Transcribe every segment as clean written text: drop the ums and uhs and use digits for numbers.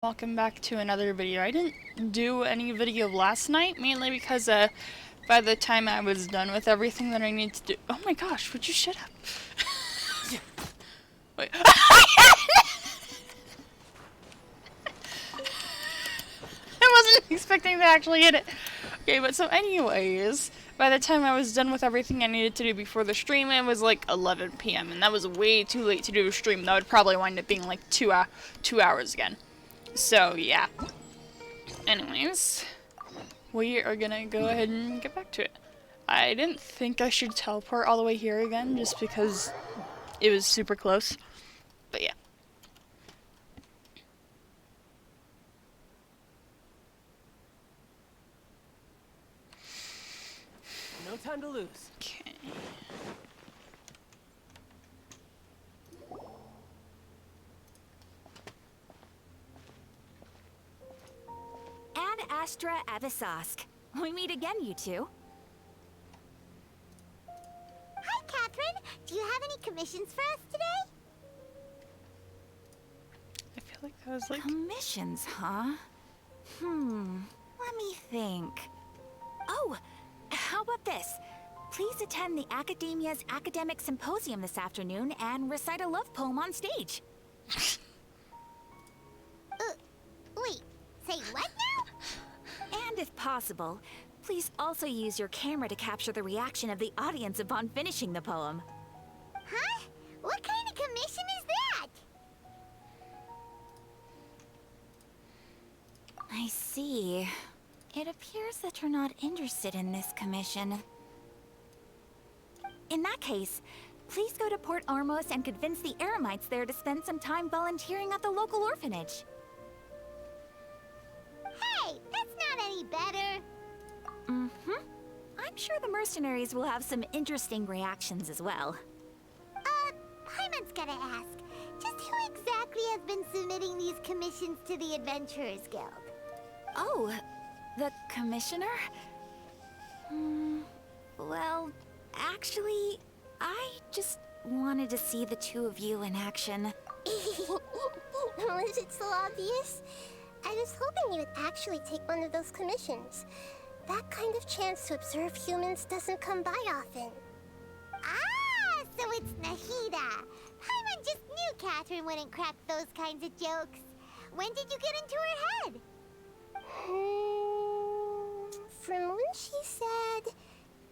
Welcome back to another video. I didn't do any video last night, mainly because by the time I was done with everything that I need to do— oh my gosh, would you shut up? Wait. I wasn't expecting to actually hit it. Okay, but so anyways, by the time I was done with everything I needed to do before the stream, it was like 11 p.m. and that was way too late to do a stream. That would probably wind up being like 2 hours again. So, yeah. Anyways, we are gonna go ahead and get back to it. I didn't think I should teleport all the way here again, just because it was super close. But yeah. No time to lose. Okay. Ad Astra Abyssosque. We meet again, you two. Hi, Catherine. Do you have any commissions for us today? I feel like that was like— Commissions, huh? Let me think. Oh, how about this? Please attend the Academia's Academic Symposium this afternoon and recite a love poem on stage. Wait, say what now? And if possible, please also use your camera to capture the reaction of the audience upon finishing the poem. Huh? What kind of commission is that? I see. It appears that you're not interested in this commission. In that case, please go to Port Armos and convince the Eremites there to spend some time volunteering at the local orphanage. Hey, that's not any better. I'm sure the mercenaries will have some interesting reactions as well. Paimon's gotta ask, just who exactly has been submitting these commissions to the Adventurers Guild? Oh, the commissioner? Well, actually, I just wanted to see the two of you in action. Was it so obvious? I was hoping you would actually take one of those commissions. That kind of chance to observe humans doesn't come by often. Ah, so it's Nahida. Paimon just knew Catherine wouldn't crack those kinds of jokes. When did you get into her head? From when she said,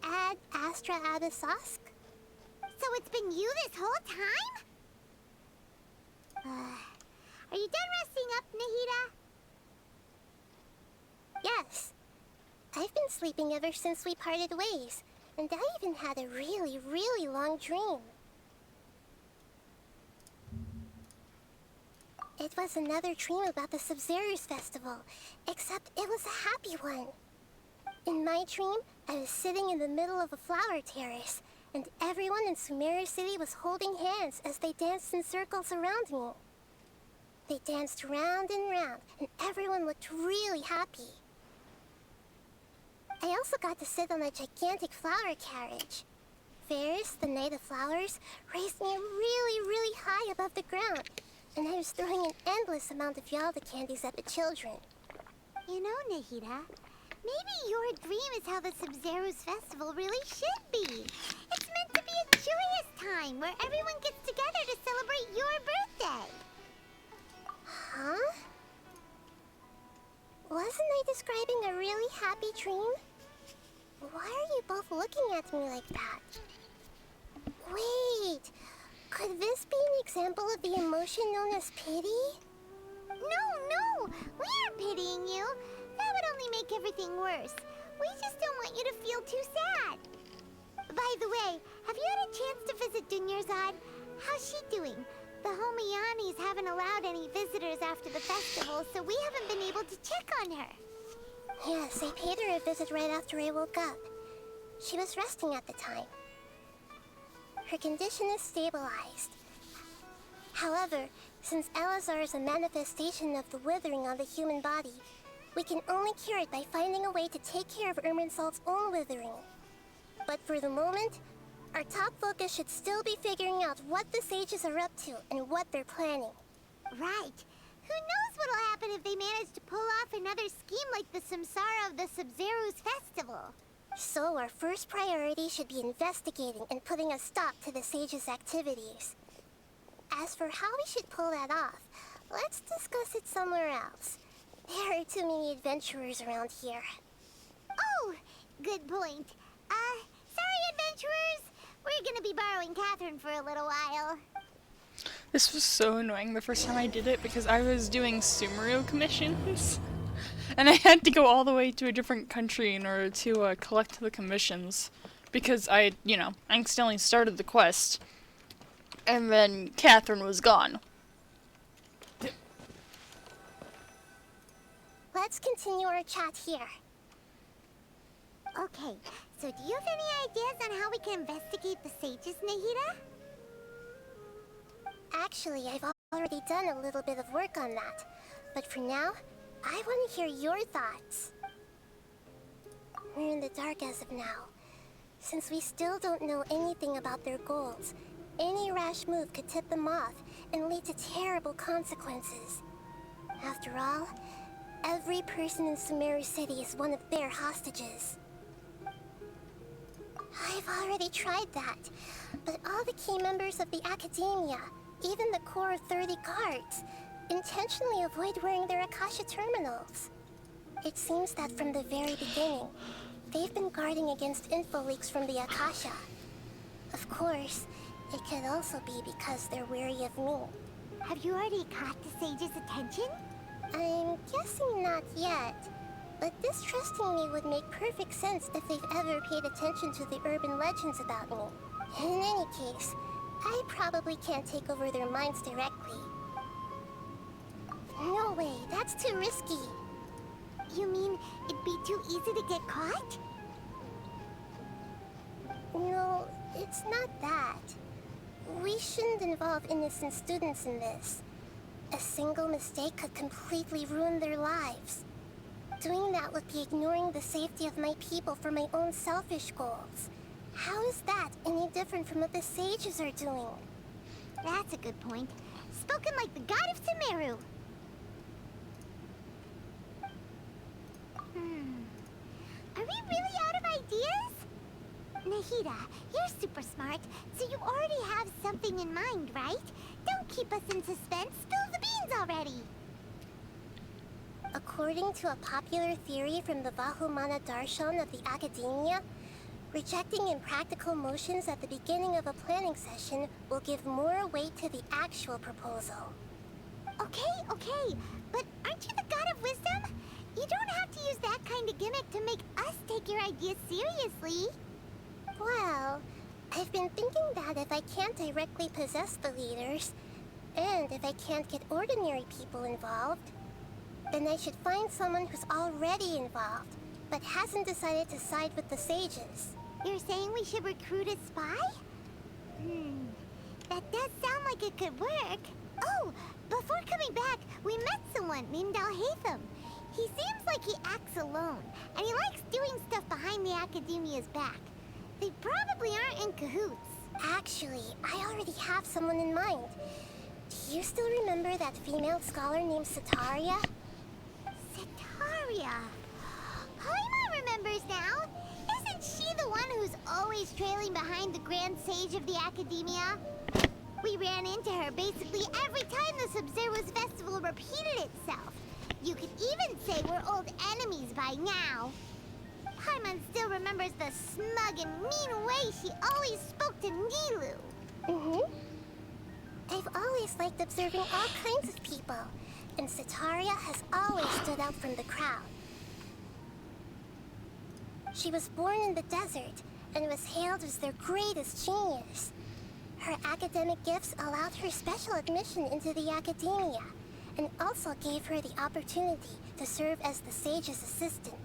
Ad Astra Abyssosque. So it's been you this whole time? Are you done resting up, Nahida? Yes. I've been sleeping ever since we parted ways, and I even had a really, really long dream. It was another dream about the Sabzeruz Festival, except it was a happy one. In my dream, I was sitting in the middle of a flower terrace, and everyone in Sumeru City was holding hands as they danced in circles around me. They danced round and round, and everyone looked really happy. I also got to sit on a gigantic flower carriage. Ferris, the Knight of Flowers, raised me really, really high above the ground, and I was throwing an endless amount of Yalda candies at the children. You know, Nahida, maybe your dream is how the Sabzeruz Festival really should be. It's meant to be a joyous time where everyone gets together to celebrate your birthday. Huh? Wasn't I describing a really happy dream? Why are you both looking at me like that? Wait, could this be an example of the emotion known as pity? No, we aren't pitying you. That would only make everything worse. We just don't want you to feel too sad. By the way, have you had a chance to visit Dunyarzad? How's she doing? The Homianis haven't allowed any visitors after the festival, so we haven't been able to check on her. Yes, I paid her a visit right after I woke up. She was resting at the time. Her condition is stabilized. However, since Elazar is a manifestation of the withering on the human body, we can only cure it by finding a way to take care of Irminsul's own withering. But for the moment, our top focus should still be figuring out what the sages are up to and what they're planning. Right. Who knows what'll happen if they another scheme like the Samsara of the Sub-Zero's festival. So our first priority should be investigating and putting a stop to the Sage's activities. As for how we should pull that off, let's discuss it somewhere else. There are too many adventurers around here. Oh, good point. Sorry, adventurers. We're gonna be borrowing Catherine for a little while. This was so annoying the first time I did it because I was doing Sumeru commissions. And I had to go all the way to a different country in order to collect the commissions. Because I accidentally started the quest. And then Catherine was gone. Let's continue our chat here. Okay, so do you have any ideas on how we can investigate the sages, Nahida? Actually, I've already done a little bit of work on that. But for now, I want to hear your thoughts. We're in the dark as of now. Since we still don't know anything about their goals, any rash move could tip them off and lead to terrible consequences. After all, every person in Sumeru City is one of their hostages. I've already tried that, but all the key members of the Academia, even the core of 30 guards, intentionally avoid wearing their Akasha terminals. It seems that from the very beginning, they've been guarding against info leaks from the Akasha. Of course, it could also be because they're wary of me. Have you already caught the sage's attention? I'm guessing not yet, but distrusting me would make perfect sense if they've ever paid attention to the urban legends about me. In any case, I probably can't take over their minds directly. No way, that's too risky. You mean it'd be too easy to get caught? No, it's not that. We shouldn't involve innocent students in this. A single mistake could completely ruin their lives. Doing that would be ignoring the safety of my people for my own selfish goals. How is that any different from what the sages are doing? That's a good point. Spoken like the god of Sumeru. Are we really out of ideas? Nahida, you're super smart, so you already have something in mind, right? Don't keep us in suspense. Spill the beans already. According to a popular theory from the Vahumana Darshan of the Academia, rejecting impractical motions at the beginning of a planning session will give more weight to the actual proposal. Okay, but aren't you the god of wisdom? You don't have to use that kind of gimmick to make us take your ideas seriously. Well, I've been thinking that if I can't directly possess the leaders, and if I can't get ordinary people involved, then I should find someone who's already involved, but hasn't decided to side with the sages. You're saying we should recruit a spy? That does sound like it could work. Oh, before coming back, we met someone named Alhaitham. He seems like he acts alone, and he likes doing stuff behind the Academia's back. They probably aren't in cahoots. Actually, I already have someone in mind. Do you still remember that female scholar named Setaria? Setaria? Paimon remembers now. Isn't she the one who's always trailing behind the Grand Sage of the Academia? We ran into her basically every time the Sub-Zero's festival repeated itself. You could even say we're old enemies by now. Paimon still remembers the smug and mean way she always spoke to Nilou. I've always liked observing all kinds of people, and Setaria has always stood out from the crowd. She was born in the desert and was hailed as their greatest genius. Her academic gifts allowed her special admission into the Academia, and also gave her the opportunity to serve as the sage's assistant.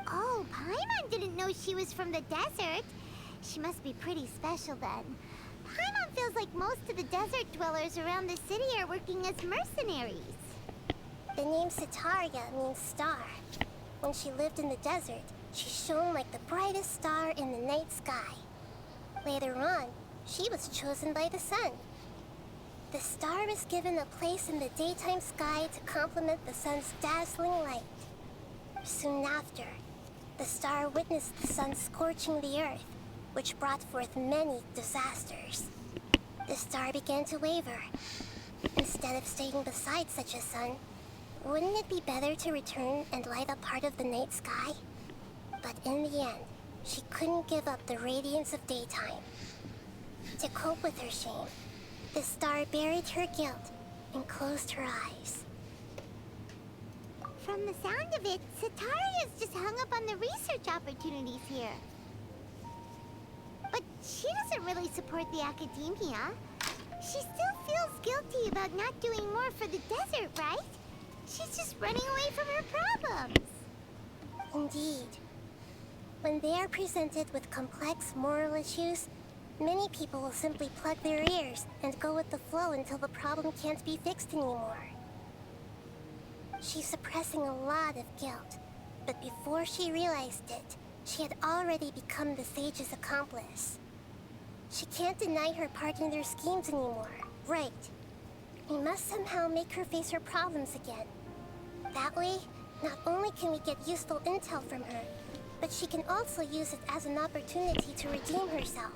Oh, Paimon didn't know she was from the desert. She must be pretty special then. Paimon feels like most of the desert dwellers around the city are working as mercenaries. The name Setaria means star. When she lived in the desert, she shone like the brightest star in the night sky. Later on, she was chosen by the sun. The star was given a place in the daytime sky to complement the sun's dazzling light. Soon after, the star witnessed the sun scorching the earth, which brought forth many disasters. The star began to waver. Instead of staying beside such a sun, wouldn't it be better to return and light up part of the night sky? But in the end, she couldn't give up the radiance of daytime. To cope with her shame, the star buried her guilt and closed her eyes. From the sound of it, Sataria's just hung up on the research opportunities here. But she doesn't really support the academia. She still feels guilty about not doing more for the desert, right? She's just running away from her problems. Indeed. When they are presented with complex moral issues, many people will simply plug their ears and go with the flow until the problem can't be fixed anymore. She's suppressing a lot of guilt, but before she realized it, she had already become the sage's accomplice. She can't deny her part in their schemes anymore, right? We must somehow make her face her problems again. That way, not only can we get useful intel from her, but she can also use it as an opportunity to redeem herself.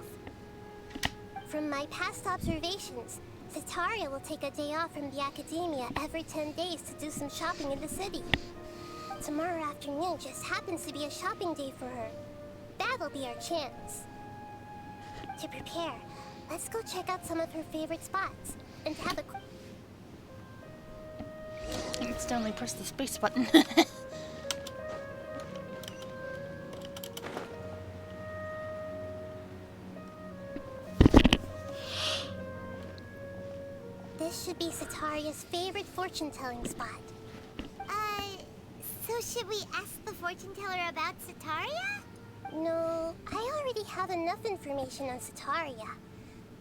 From my past observations, Setaria will take a day off from the academia every 10 days to do some shopping in the city. Tomorrow afternoon just happens to be a shopping day for her. That'll be our chance. To prepare, let's go check out some of her favorite spots and have a I accidentally pressed the space button. This should be Setaria's favorite fortune-telling spot. So should we ask the fortune teller about Setaria? No, I already have enough information on Setaria.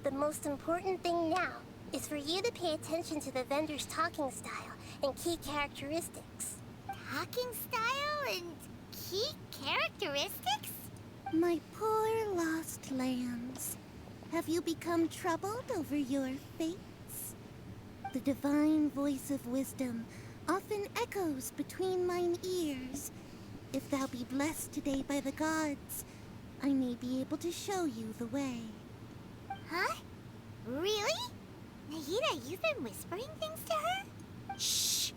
The most important thing now is for you to pay attention to the vendor's talking style and key characteristics. Talking style and key characteristics? My poor lost lambs, have you become troubled over your fates? The divine voice of wisdom often echoes between mine ears. If thou be blessed today by the gods, I may be able to show you the way. Huh? Really? Nahida, you've been whispering things to her? Shh!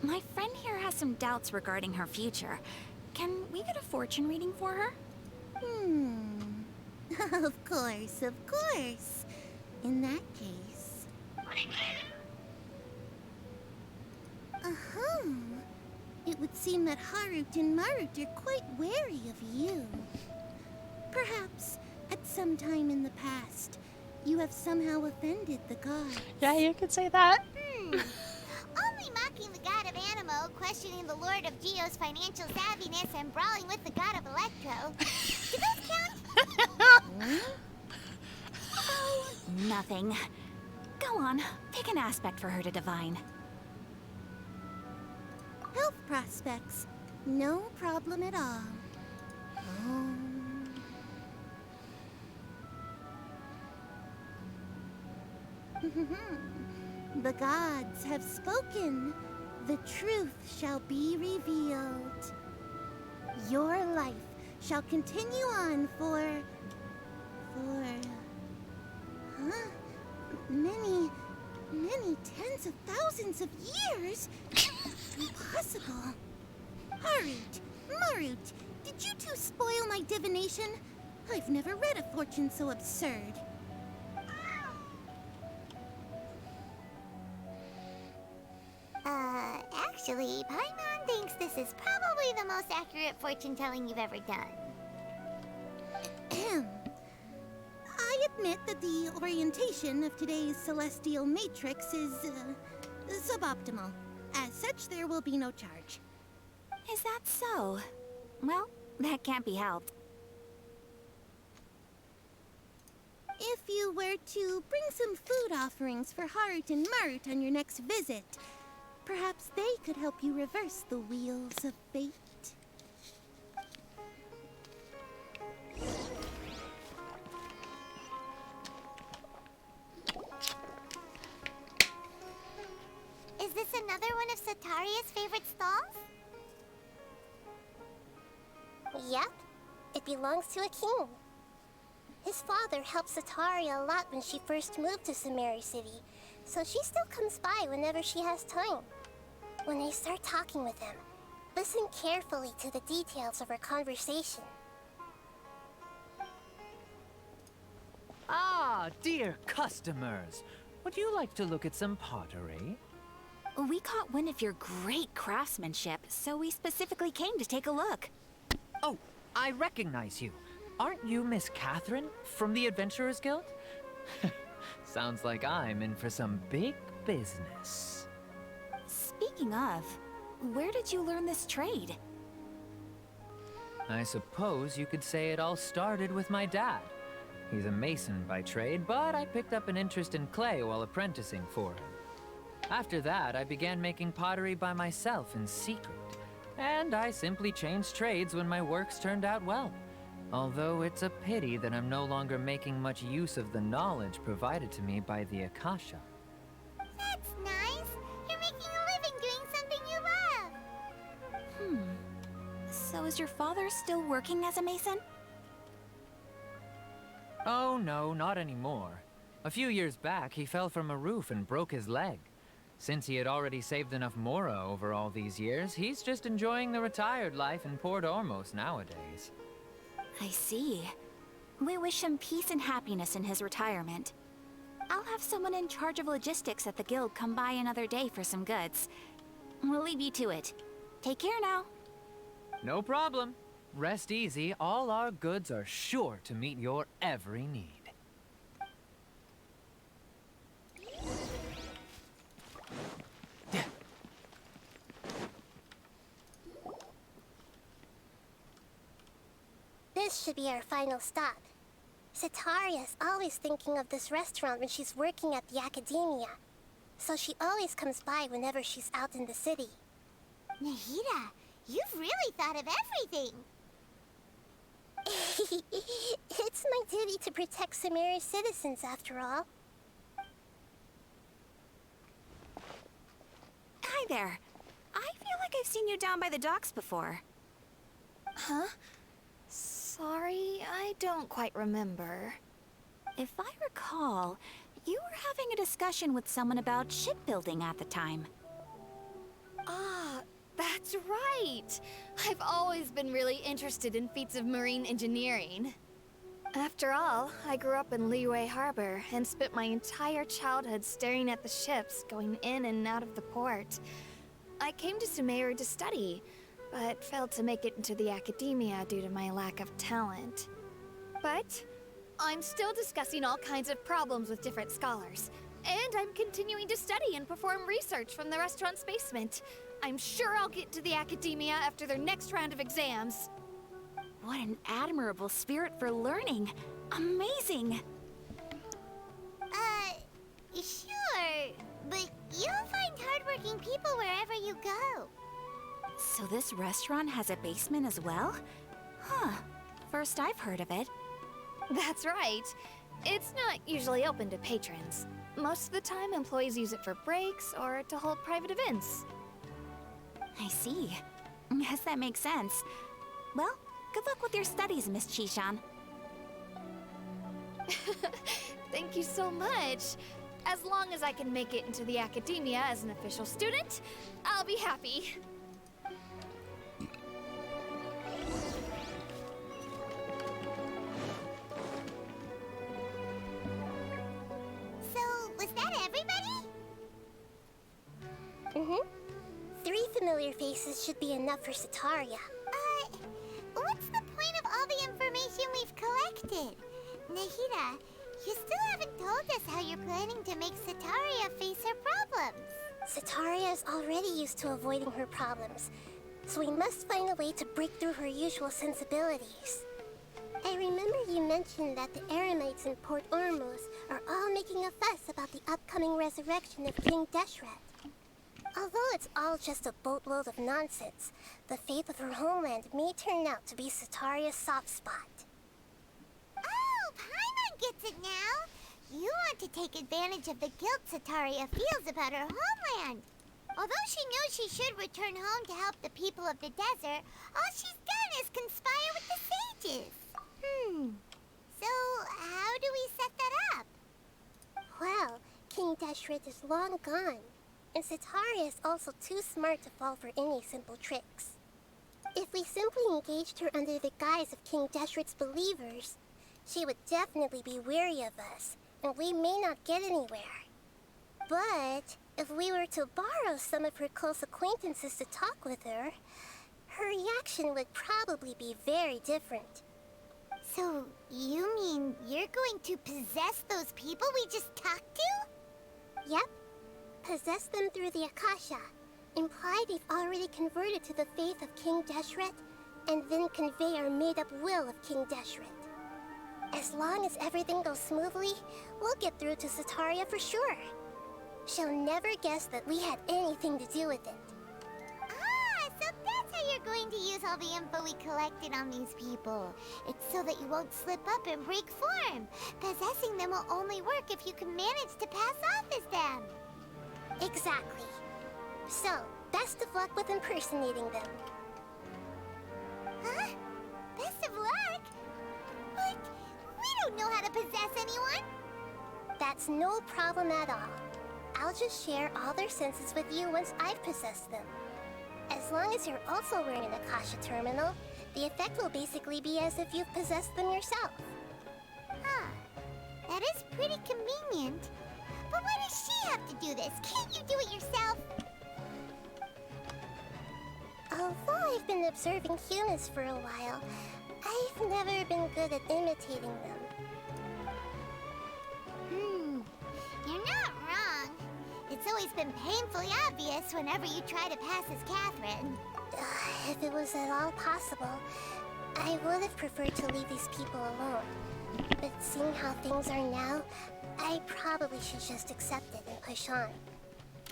My friend here has some doubts regarding her future. Can we get a fortune reading for her? Of course, of course. In that case... It would seem that Harut and Marut are quite wary of you. Perhaps, at some time in the past, you have somehow offended the gods. Yeah, you could say that. Only mocking the god of Animo, questioning the lord of Geo's financial savviness, and brawling with the god of Electro. Do those count? Nothing. Go on, pick an aspect for her to divine. Health prospects. No problem at all. The gods have spoken. The truth shall be revealed. Your life shall continue on for... many tens of thousands of years? Impossible. Harut, Marut, did you two spoil my divination? I've never read a fortune so absurd. Actually, Paimon thinks this is probably the most accurate fortune-telling you've ever done. I admit that the orientation of today's celestial matrix is, suboptimal. As such, there will be no charge. Is that so? Well, that can't be helped. If you were to bring some food offerings for Harut and Marut on your next visit, perhaps they could help you reverse the wheels of fate. this another one of Sataria's favorite stalls? Yep. It belongs to a king. His father helped Sataria a lot when she first moved to Samari City, so she still comes by whenever she has time. When I start talking with him, listen carefully to the details of our conversation. Ah, dear customers. Would you like to look at some pottery? We caught wind of your great craftsmanship, so we specifically came to take a look. Oh, I recognize you. Aren't you Miss Catherine from the Adventurers Guild? Sounds like I'm in for some big business. Speaking of, where did you learn this trade? I suppose you could say it all started with my dad. He's a mason by trade, but I picked up an interest in clay while apprenticing for him. After that, I began making pottery by myself in secret, and I simply changed trades when my works turned out well. Although it's a pity that I'm no longer making much use of the knowledge provided to me by the Akasha. That's nice. You're making a living doing something you love. So is your father still working as a mason? Oh no, not anymore. A few years back, he fell from a roof and broke his leg. Since he had already saved enough Mora over all these years, he's just enjoying the retired life in Port Ormos nowadays. I see. We wish him peace and happiness in his retirement. I'll have someone in charge of logistics at the guild come by another day for some goods. We'll leave you to it. Take care now. No problem. Rest easy, all our goods are sure to meet your every need. This should be our final stop. Sataria's always thinking of this restaurant when she's working at the academia, so she always comes by whenever she's out in the city. Nahida, you've really thought of everything. It's my duty to protect Samari's citizens, after all. Hi there. I feel like I've seen you down by the docks before. Huh? Sorry, I don't quite remember. If I recall, you were having a discussion with someone about shipbuilding at the time. Ah, that's right! I've always been really interested in feats of marine engineering. After all, I grew up in Liyue Harbor and spent my entire childhood staring at the ships going in and out of the port. I came to Sumeru to study, but failed to make it into the academia due to my lack of talent. But I'm still discussing all kinds of problems with different scholars, and I'm continuing to study and perform research from the restaurant's basement. I'm sure I'll get to the academia after their next round of exams. What an admirable spirit for learning. Amazing. Sure, but you'll find hardworking people wherever you go. So this restaurant has a basement as well? Huh. First I've heard of it. That's right. It's not usually open to patrons. Most of the time, employees use it for breaks or to hold private events. I see. Guess that makes sense. Well, good luck with your studies, Miss Chishan. Thank you so much. As long as I can make it into the academia as an official student, I'll be happy. So, was that everybody? Mm-hmm. 3 familiar faces should be enough for Sataria. What's the point of all the information we've collected? Nahida, you still haven't told us how you're planning to make Sataria face her problems. Sataria is already used to avoiding her problems, so we must find a way to break through her usual sensibilities. I remember you mentioned that the Eremites in Port Ormos are all making a fuss about the upcoming resurrection of King Deshret. Although it's all just a boatload of nonsense, the fate of her homeland may turn out to be Sataria's soft spot. Oh, Paimon gets it now. You want to take advantage of the guilt Sataria feels about her homeland. Although she knows she should return home to help the people of the desert, all she's done is conspire with the sages. So, how do we set that up? Well, King Deshret is long gone, and Setaria is also too smart to fall for any simple tricks. If we simply engaged her under the guise of King Deshret's believers, she would definitely be wary of us, and we may not get anywhere. But if we were to borrow some of her close acquaintances to talk with her, her reaction would probably be very different. So, you mean you're going to possess those people we just talked to? Yep. Possess them through the Akasha. Imply they've already converted to the faith of King Deshret, and then convey our made-up will of King Deshret. As long as everything goes smoothly, we'll get through to Setaria for sure. She'll never guess that we had anything to do with it. Ah, so that's how you're going to use all the info we collected on these people. It's so that you won't slip up and break form. Possessing them will only work if you can manage to pass off as them. Exactly. So, best of luck with impersonating them. Huh? Best of luck? But we don't know how to possess anyone. That's no problem at all. I'll just share all their senses with you once I've possessed them. As long as you're also wearing an Akasha terminal, the effect will basically be as if you've possessed them yourself. Huh. That is pretty convenient. But why does she have to do this? Can't you do it yourself? Although I've been observing humans for a while, I've never been good at imitating them. You're not wrong. It's always been painfully obvious whenever you try to pass as Catherine. If it was at all possible, I would have preferred to leave these people alone. But seeing how things are now, I probably should just accept it and push on.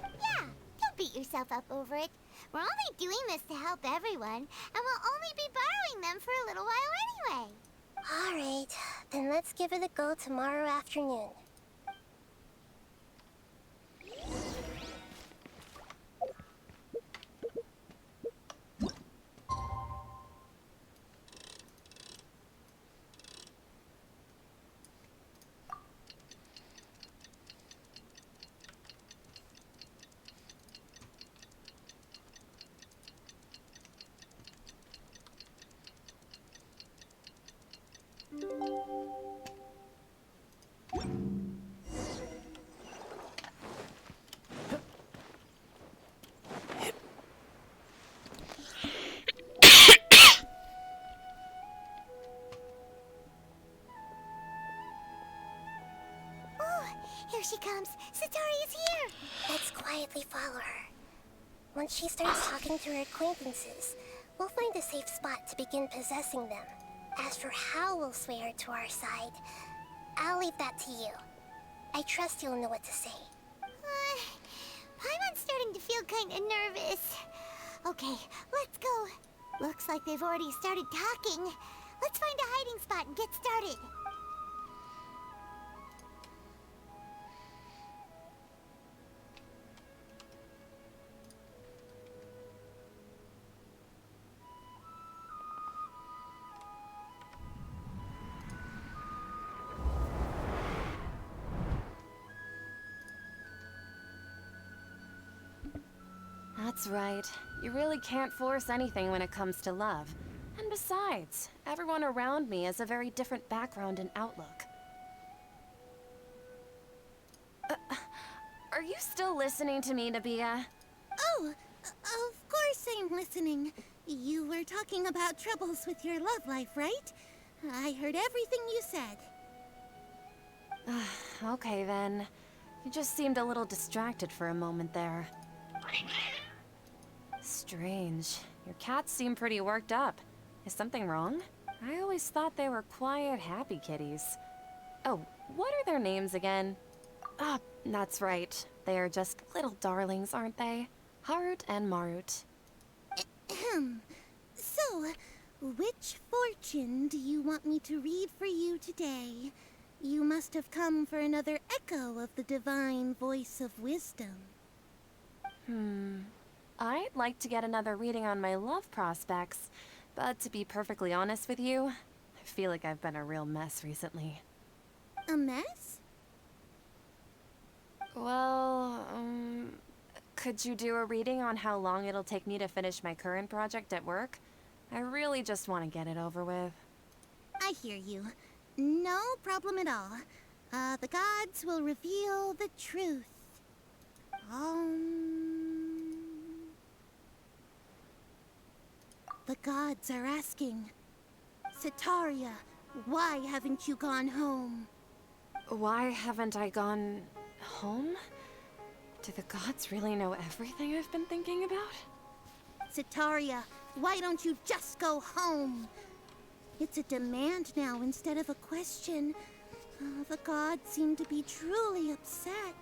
Yeah, don't beat yourself up over it. We're only doing this to help everyone, and we'll only be borrowing them for a little while anyway. Alright, then let's give it a go tomorrow afternoon. Here she comes. Sataria's here. Let's quietly follow her. Once she starts talking to her acquaintances, we'll find a safe spot to begin possessing them. As for how we'll sway her to our side, I'll leave that to you. I trust you'll know what to say. Paimon's starting to feel kinda nervous. Okay, let's go. Looks like they've already started talking. Let's find a hiding spot and get started. That's right. You really can't force anything when it comes to love. And besides, everyone around me has a very different background and outlook. Are you still listening to me, Nabia? Oh, of course I'm listening. You were talking about troubles with your love life, right? I heard everything you said. Okay then. You just seemed a little distracted for a moment there. Strange. Your cats seem pretty worked up. Is something wrong? I always thought they were quiet, happy kitties. Oh, what are their names again? Ah, that's right. They are just little darlings, aren't they? Harut and Marut. Ahem. So, which fortune do you want me to read for you today? You must have come for another echo of the divine voice of wisdom. I'd like to get another reading on my love prospects, but to be perfectly honest with you, I feel like I've been a real mess recently. A mess? Well, could you do a reading on how long it'll take me to finish my current project at work? I really just want to get it over with. I hear you. No problem at all. The gods will reveal the truth. The gods are asking, Setaria, why haven't you gone home? Why haven't I gone home? Do the gods really know everything I've been thinking about? Setaria, why don't you just go home? It's a demand now instead of a question. The gods seem to be truly upset.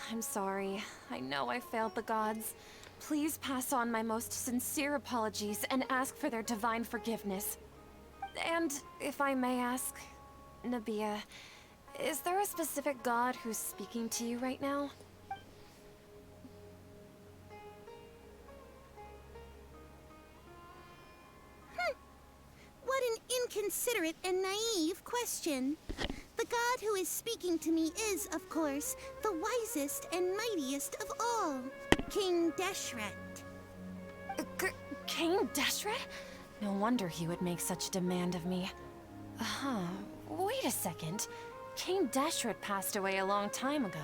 I'm sorry. I know I failed the gods. Please pass on my most sincere apologies and ask for their divine forgiveness. And if I may ask, Nabia, is there a specific god who's speaking to you right now? What an inconsiderate and naive question. The god who is speaking to me is, of course, the wisest and mightiest of all, King Deshret. King Deshret? No wonder he would make such demand of me. Wait a second. King Deshret passed away a long time ago.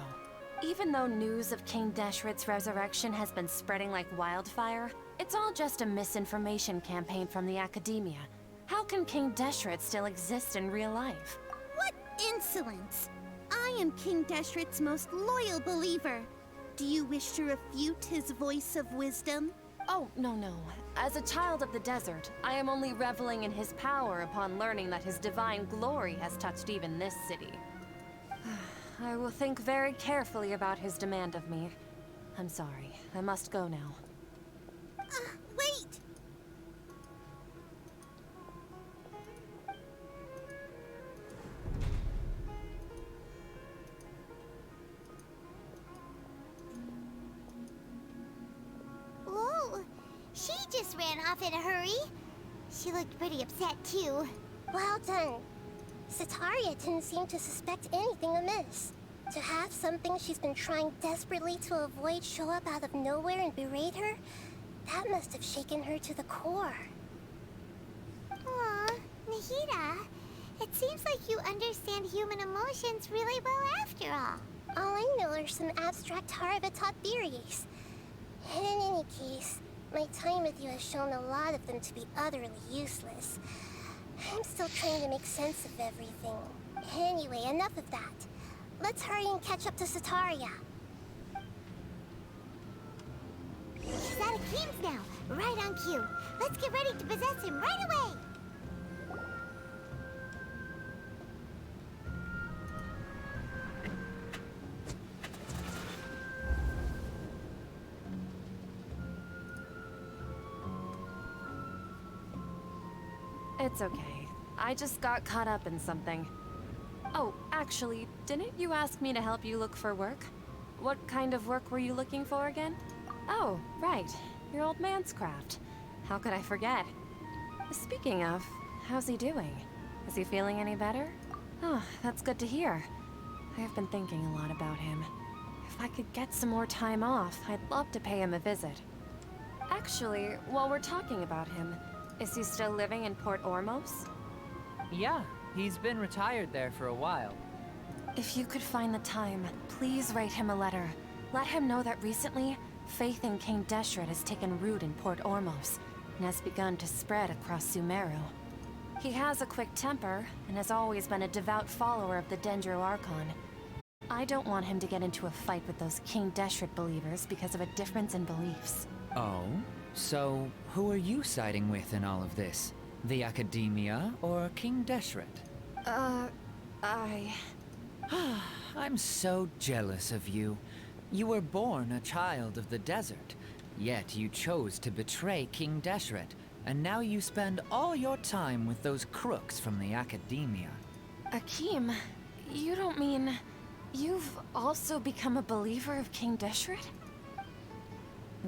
Even though news of King Deshret's resurrection has been spreading like wildfire, it's all just a misinformation campaign from the Academia. How can King Deshret still exist in real life? What insolence! I am King Deshret's most loyal believer. Do you wish to refute his voice of wisdom? Oh, no. As a child of the desert, I am only reveling in his power upon learning that his divine glory has touched even this city. I will think very carefully about his demand of me. I'm sorry. I must go now. Wait! Whoa! She just ran off in a hurry. She looked pretty upset, too. Well done. Setaria didn't seem to suspect anything amiss. To have something she's been trying desperately to avoid show up out of nowhere and berate her, that must have shaken her to the core. Aw, Nahida, it seems like you understand human emotions really well after all. All I know are some abstract Haravatot theories. In any case, my time with you has shown a lot of them to be utterly useless. I'm still trying to make sense of everything. Anyway, enough of that. Let's hurry and catch up to Setaria. He's at Akeem's now, right on cue. Let's get ready to possess him right away! It's okay. I just got caught up in something. Oh, actually, didn't you ask me to help you look for work? What kind of work were you looking for again? Oh, right. Your old man's craft. How could I forget? Speaking of, how's he doing? Is he feeling any better? Oh, that's good to hear. I have been thinking a lot about him. If I could get some more time off, I'd love to pay him a visit. Actually, while we're talking about him, is he still living in Port Ormos? Yeah, he's been retired there for a while. If you could find the time, please write him a letter. Let him know that recently, faith in King Deshret has taken root in Port Ormos and has begun to spread across Sumeru. He has a quick temper and has always been a devout follower of the Dendro Archon. I don't want him to get into a fight with those King Deshret believers because of a difference in beliefs. Oh? So, who are you siding with in all of this? The Academia or King Deshret? I'm so jealous of you. You were born a child of the desert, yet you chose to betray King Deshret, and now you spend all your time with those crooks from the Academia. Akeem, you don't mean... You've also become a believer of King Deshret?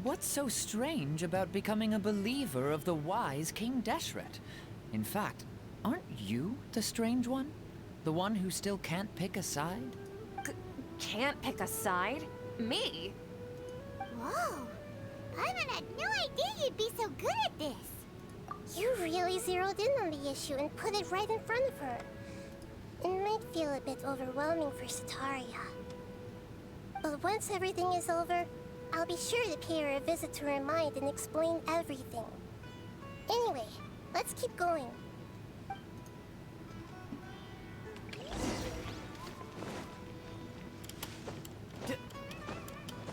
What's so strange about becoming a believer of the wise King Deshret? In fact, aren't you the strange one? The one who still can't pick a side? Can't pick a side? Me? Whoa! Paimon had no idea you'd be so good at this. You really zeroed in on the issue and put it right in front of her. It might feel a bit overwhelming for Setaria. But once everything is over, I'll be sure to pay her a visit to her mind and explain everything. Anyway, let's keep going.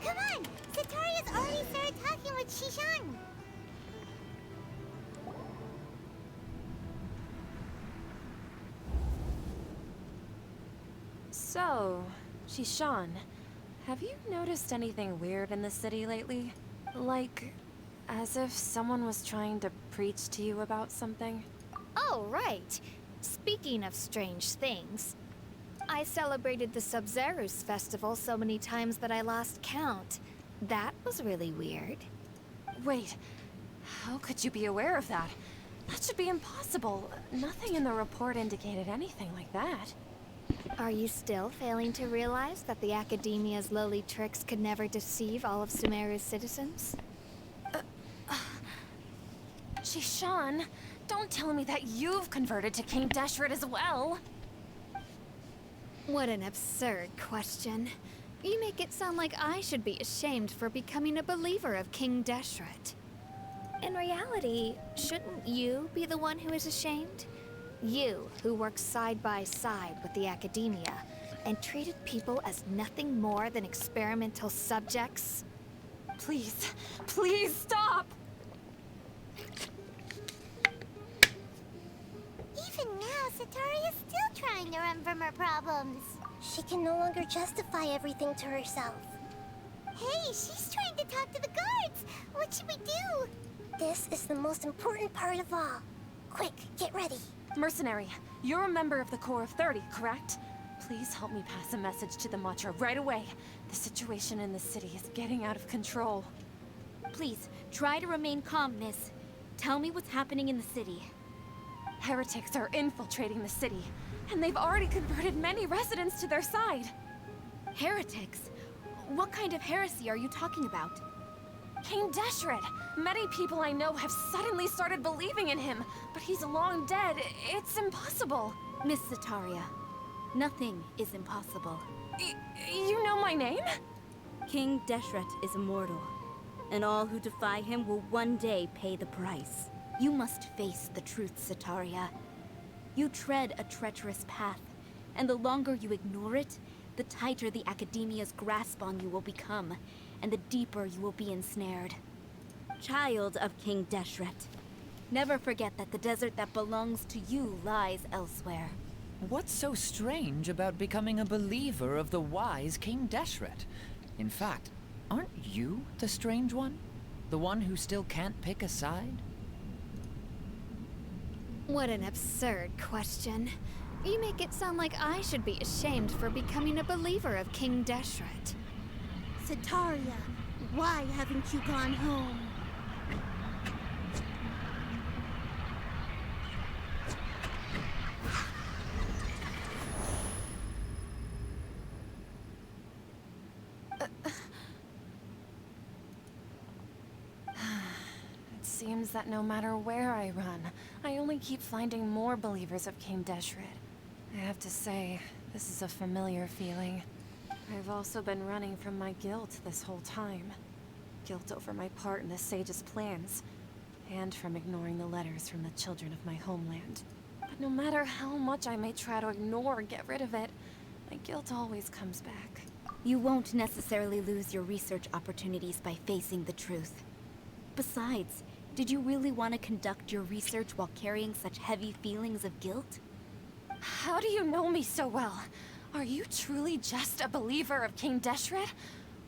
Come on! Setaria's already started talking with Shishan. So, Shishan, have you noticed anything weird in the city lately? Like, as if someone was trying to preach to you about something? Oh, right. Speaking of strange things, I celebrated the Sub-Zerus festival so many times that I lost count. That was really weird. Wait, how could you be aware of that? That should be impossible. Nothing in the report indicated anything like that. Are you still failing to realize that the Academia's lowly tricks could never deceive all of Sumeru's citizens? Shishan, don't tell me that you've converted to King Deshret as well. What an absurd question. You make it sound like I should be ashamed for becoming a believer of King Deshret. In reality, shouldn't you be the one who is ashamed? You, who works side by side with the Academia, and treated people as nothing more than experimental subjects? Please, please stop! Even now, Setaria's still trying to run from her problems. She can no longer justify everything to herself. Hey, she's trying to talk to the guards. What should we do? This is the most important part of all. Quick, get ready. Mercenary, you're a member of the Corps of 30, correct? Please help me pass a message to the Matra right away. The situation in the city is getting out of control. Please, try to remain calm, miss. Tell me what's happening in the city. Heretics are infiltrating the city, and they've already converted many residents to their side. Heretics? What kind of heresy are you talking about? King Deshret! Many people I know have suddenly started believing in him, but he's long dead. It's impossible. Miss Setaria, nothing is impossible. You know my name? King Deshret is immortal, and all who defy him will one day pay the price. You must face the truth, Setaria. You tread a treacherous path, and the longer you ignore it, the tighter the Academia's grasp on you will become, and the deeper you will be ensnared. Child of King Deshret, never forget that the desert that belongs to you lies elsewhere. What's so strange about becoming a believer of the wise King Deshret? In fact, aren't you the strange one? The one who still can't pick a side? What an absurd question. You make it sound like I should be ashamed for becoming a believer of King Deshret. Setaria, why haven't you gone home? It seems that no matter where I run, I only keep finding more believers of King Deshret. I have to say, this is a familiar feeling. I've also been running from my guilt this whole time. Guilt over my part in the Sage's plans, and from ignoring the letters from the children of my homeland. But no matter how much I may try to ignore or get rid of it, my guilt always comes back. You won't necessarily lose your research opportunities by facing the truth. Besides, did you really want to conduct your research while carrying such heavy feelings of guilt? How do you know me so well? Are you truly just a believer of King Deshret?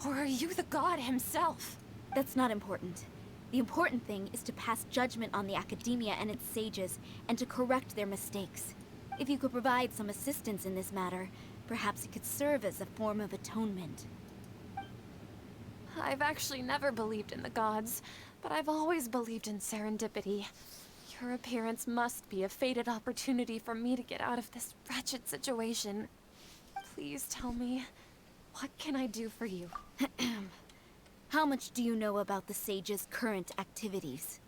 Or are you the god himself? That's not important. The important thing is to pass judgment on the Academia and its sages, and to correct their mistakes. If you could provide some assistance in this matter, Perhaps it could serve as a form of atonement. I've actually never believed in the gods, but I've always believed in serendipity. Your appearance must be a fated opportunity for me to get out of this wretched situation. Please tell me, what can I do for you? How much do you know about the Sage's current activities?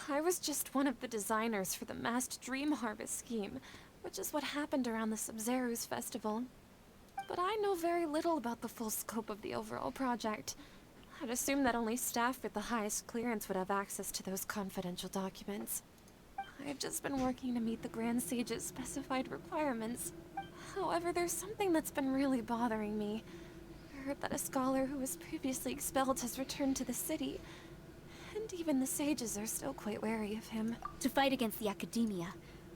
I was just one of the designers for the masked dream harvest scheme, which is what happened around the Sub-Zerus festival. But I know very little about the full scope of the overall project. I'd assume that only staff with the highest clearance would have access to those confidential documents. I've just been working to meet the Grand Sage's specified requirements. However, there's something that's been really bothering me. I heard that a scholar who was previously expelled has returned to the city, and even the sages are still quite wary of him. To fight against the Academia,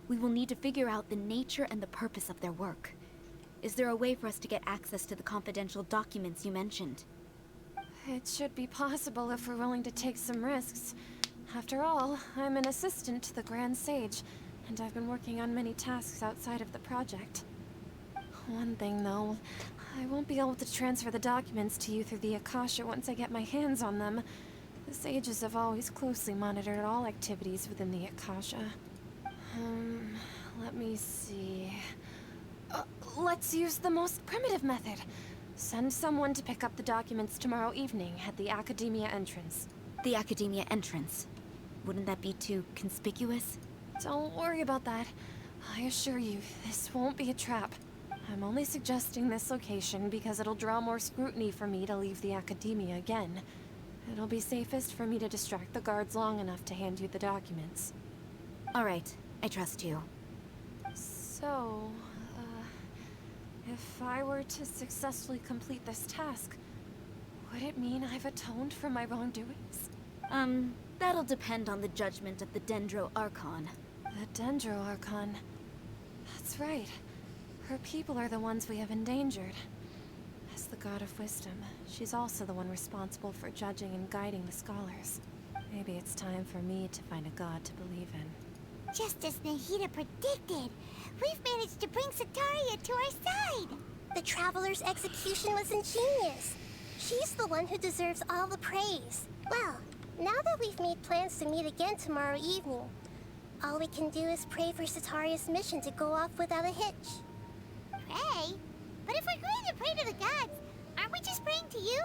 we will need to figure out the nature and the purpose of their work. Is there a way for us to get access to the confidential documents you mentioned? It should be possible if we're willing to take some risks. After all, I'm an assistant to the Grand Sage, and I've been working on many tasks outside of the project. One thing, though, I won't be able to transfer the documents to you through the Akasha once I get my hands on them. The Sages have always closely monitored all activities within the Akasha. Let me see... let's use the most primitive method. Send someone to pick up the documents tomorrow evening at the Academia entrance. The Academia entrance? Wouldn't that be too conspicuous? Don't worry about that. I assure you, this won't be a trap. I'm only suggesting this location because it'll draw more scrutiny for me to leave the Academia again. It'll be safest for me to distract the guards long enough to hand you the documents. All right, I trust you. So, if I were to successfully complete this task, would it mean I've atoned for my wrongdoings? That'll depend on the judgment of the Dendro Archon. The Dendro Archon. That's right. Her people are the ones we have endangered. As the God of Wisdom, she's also the one responsible for judging and guiding the scholars. Maybe it's time for me to find a god to believe in. Just as Nahida predicted, we've managed to bring Sataria to our side. The Traveler's execution was ingenious. She's the one who deserves all the praise. Well, now that we've made plans to meet again tomorrow evening, all we can do is pray for Sataria's mission to go off without a hitch. Pray? But if we're going to pray to the gods, aren't we just praying to you?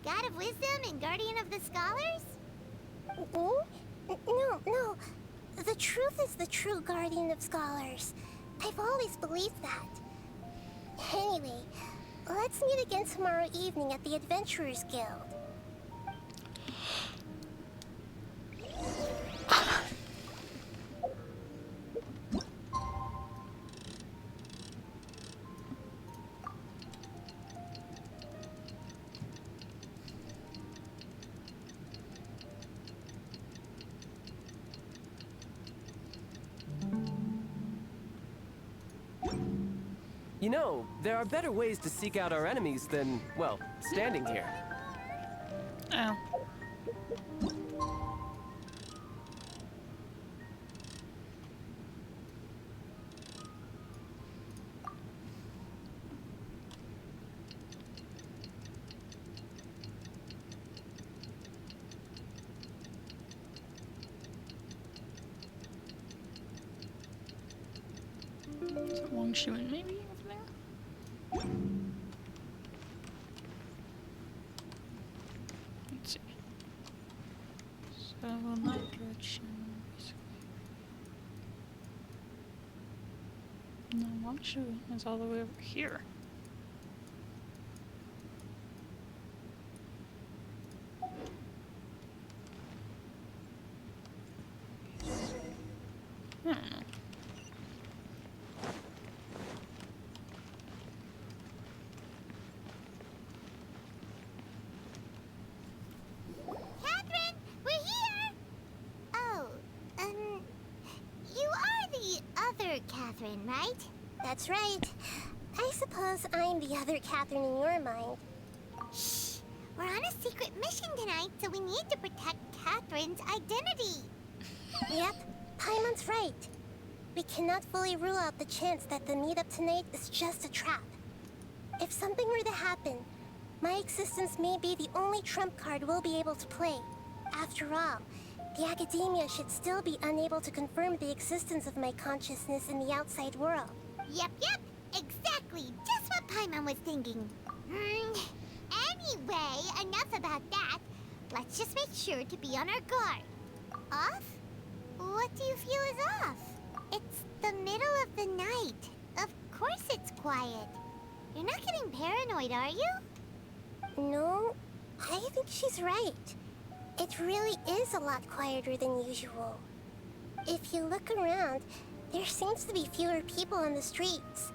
God of Wisdom and Guardian of the Scholars? No. The truth is the true Guardian of Scholars. I've always believed that. Anyway, let's meet again tomorrow evening at the Adventurers Guild. You know, there are better ways to seek out our enemies than, well, standing here. Oh. Is it Wang Shuan maybe over there? Let's see. So in that direction, basically. No, Wang Shuan is all the way over here. I don't know. Catherine, we're here! Oh, you are the other Catherine, right? That's right. I suppose I'm the other Catherine in your mind. Shh! We're on a secret mission tonight, so we need to protect Catherine's identity. Yep, Paimon's right. We cannot fully rule out the chance that the meetup tonight is just a trap. If something were to happen, my existence may be the only trump card we'll be able to play. After all, the academia should still be unable to confirm the existence of my consciousness in the outside world. Yep, exactly. Just what Paimon was thinking. Anyway, enough about that. Let's just make sure to be on our guard. Off? What do you feel is off? It's the middle of the night. Of course it's quiet. You're not getting paranoid, are you? No, I think she's right. It really is a lot quieter than usual. If you look around, there seems to be fewer people on the streets.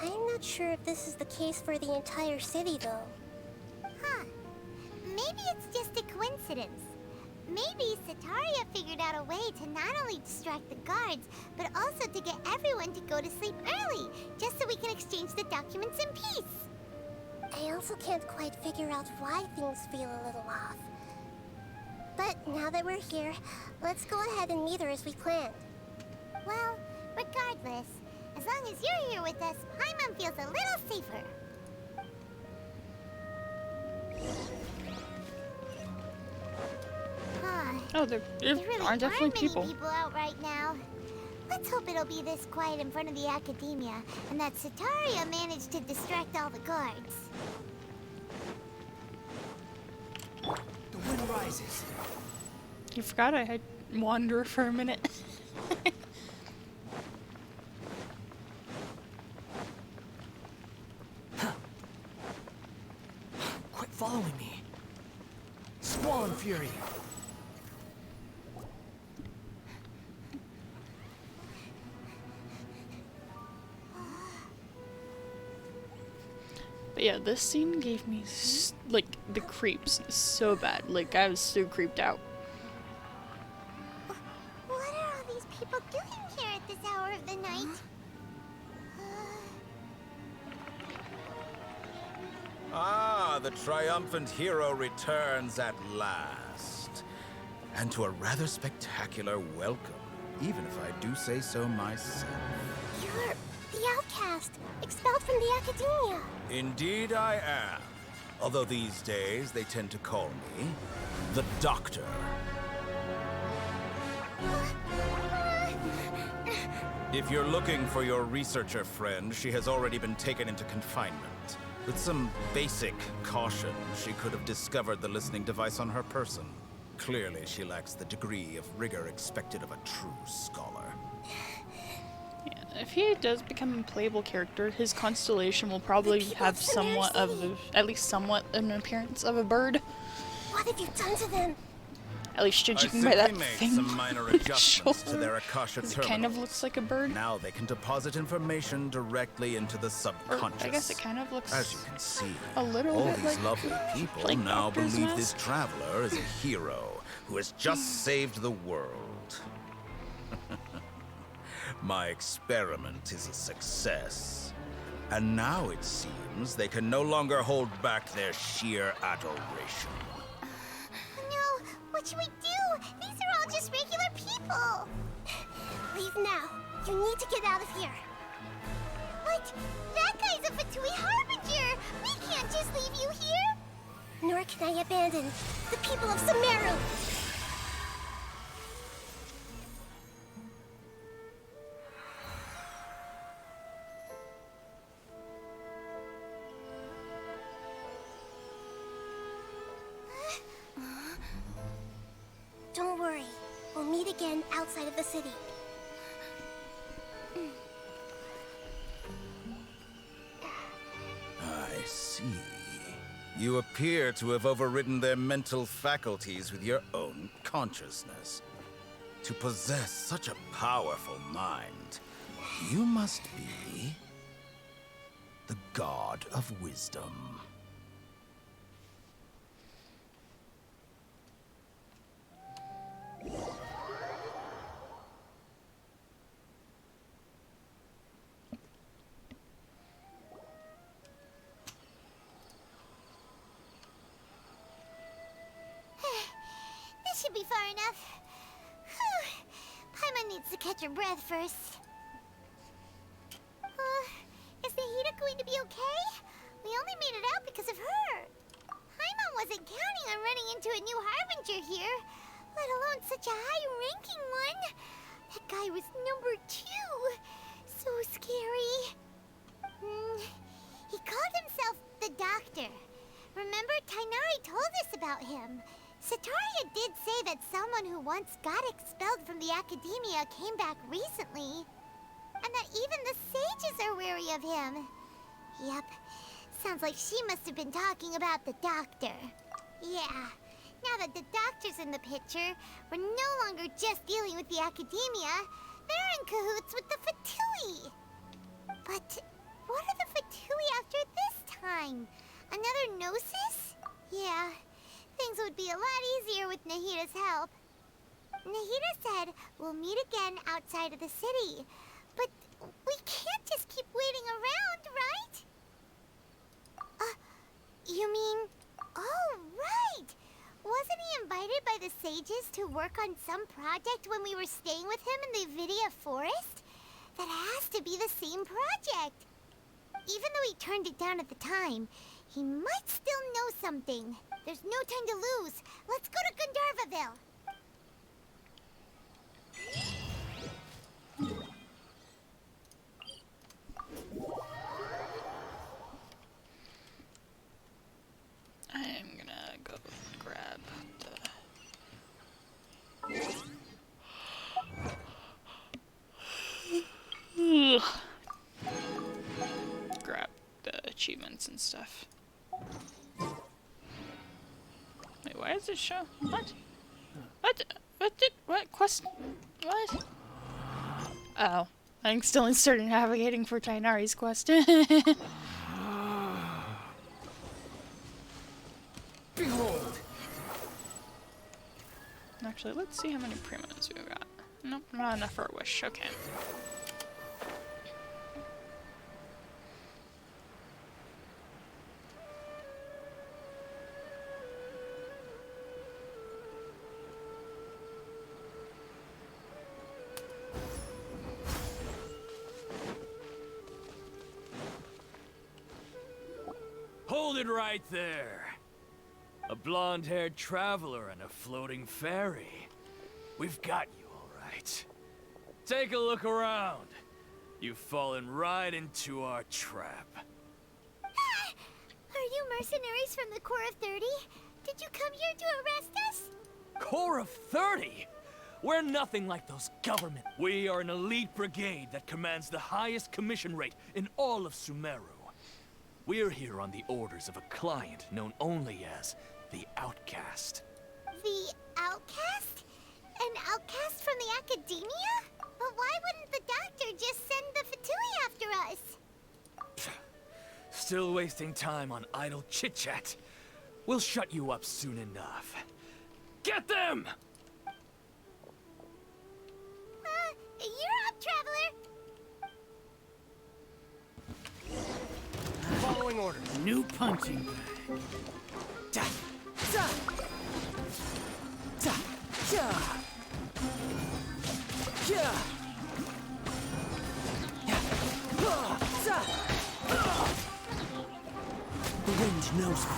I'm not sure if this is the case for the entire city, though. Huh. Maybe it's just a coincidence. Maybe Sataria figured out a way to not only distract the guards, but also to get everyone to go to sleep early, just so we can exchange the documents in peace. I also can't quite figure out why things feel a little off. But now that we're here, let's go ahead and meet her as we planned. Well, regardless, as long as you're here with us, Paimon feels a little safer. Huh. Oh, there really are definitely aren't many people. people out right now. Let's hope it'll be this quiet in front of the academia, and that Sataria managed to distract all the guards. The wind rises. You forgot I had wander for a minute. Quit following me. Swan Fury. But yeah, this scene gave me like the creeps so bad. Like I was so creeped out. What are all these people doing here at this hour of the night? Ah, the triumphant hero returns at last. And to a rather spectacular welcome, even if I do say so myself. You're the outcast, expelled from the academia. Indeed I am. Although these days they tend to call me the Doctor. If you're looking for your researcher friend, she has already been taken into confinement. With some basic caution, she could have discovered the listening device on her person. Clearly, she lacks the degree of rigor expected of a true scholar. Yeah, if he does become a playable character, his constellation will probably have somewhat of, at least somewhat, an appearance of a bird. What have you done to them? At least I judging by that simply made thing. some minor on his adjustments to shoulder. their Akasha It terminals. kind of looks like a bird. Now they can deposit information directly into the Or, subconscious. I guess it kind of looks As you can see, a little all bit these like lovely people like now Doctor's believe Mask. this traveler is a hero who has just saved the world. My experiment is a success. And now it seems they can no longer hold back their sheer adoration. No, what should we do? These are all just regular people. Leave now. You need to get out of here. What? That guy's a Fatui Harbinger. We can't just leave you here. Nor can I abandon the people of Sumeru. Don't worry. We'll meet again outside of the city. I see. You appear to have overridden their mental faculties with your own consciousness. To possess such a powerful mind, you must be the god of wisdom. This should be far enough. Whew. Paimon needs to catch her breath first. Is the Hiraku going to be okay? We only made it out because of her. Paimon wasn't counting on running into a new Harbinger here, let alone such a high-ranking one. That guy was number 2. So scary. He called himself the Doctor. Remember, Tighnari told us about him. Sataria did say that someone who once got expelled from the Academia came back recently. And that even the sages are wary of him. Yep. Sounds like she must have been talking about the Doctor. Yeah. Now that the Doctor's in the picture, we're no longer just dealing with the Academia. They're in cahoots with the Fatui. But what are the Fatui after this time? Another Gnosis? Yeah. Things would be a lot easier with Nahita's help. Nahita said we'll meet again outside of the city. But we can't just keep waiting around, right? You mean... Oh, right! Wasn't he invited by the sages to work on some project when we were staying with him in the Vidia Forest? That has to be the same project. Even though he turned it down at the time, he might still know something. There's no time to lose. Let's go to Gandharvaville. I'm gonna go grab the... grab the achievements and stuff. Wait, why does it show? What? What quest? What? Oh, I'm still instant navigating for Tighnari's quest. Behold! Actually, let's see how many primos we've got. Nope, not enough for a wish. Okay. Hold it right there. A blonde-haired traveler and a floating fairy. We've got you, all right. Take a look around. You've fallen right into our trap. Are you mercenaries from the Corps of 30? Did you come here to arrest us? Corps of 30? We're nothing like those government. We are an elite brigade that commands the highest commission rate in all of Sumeru. We're here on the orders of a client known only as the Outcast. The Outcast? An outcast from the Academia? But why wouldn't the Doctor just send the Fatui after us? Still wasting time on idle chit-chat. We'll shut you up soon enough. Get them! You're up, Traveler! Following orders. New punching bag. Da, da, da, da, yeah. The wind knows me.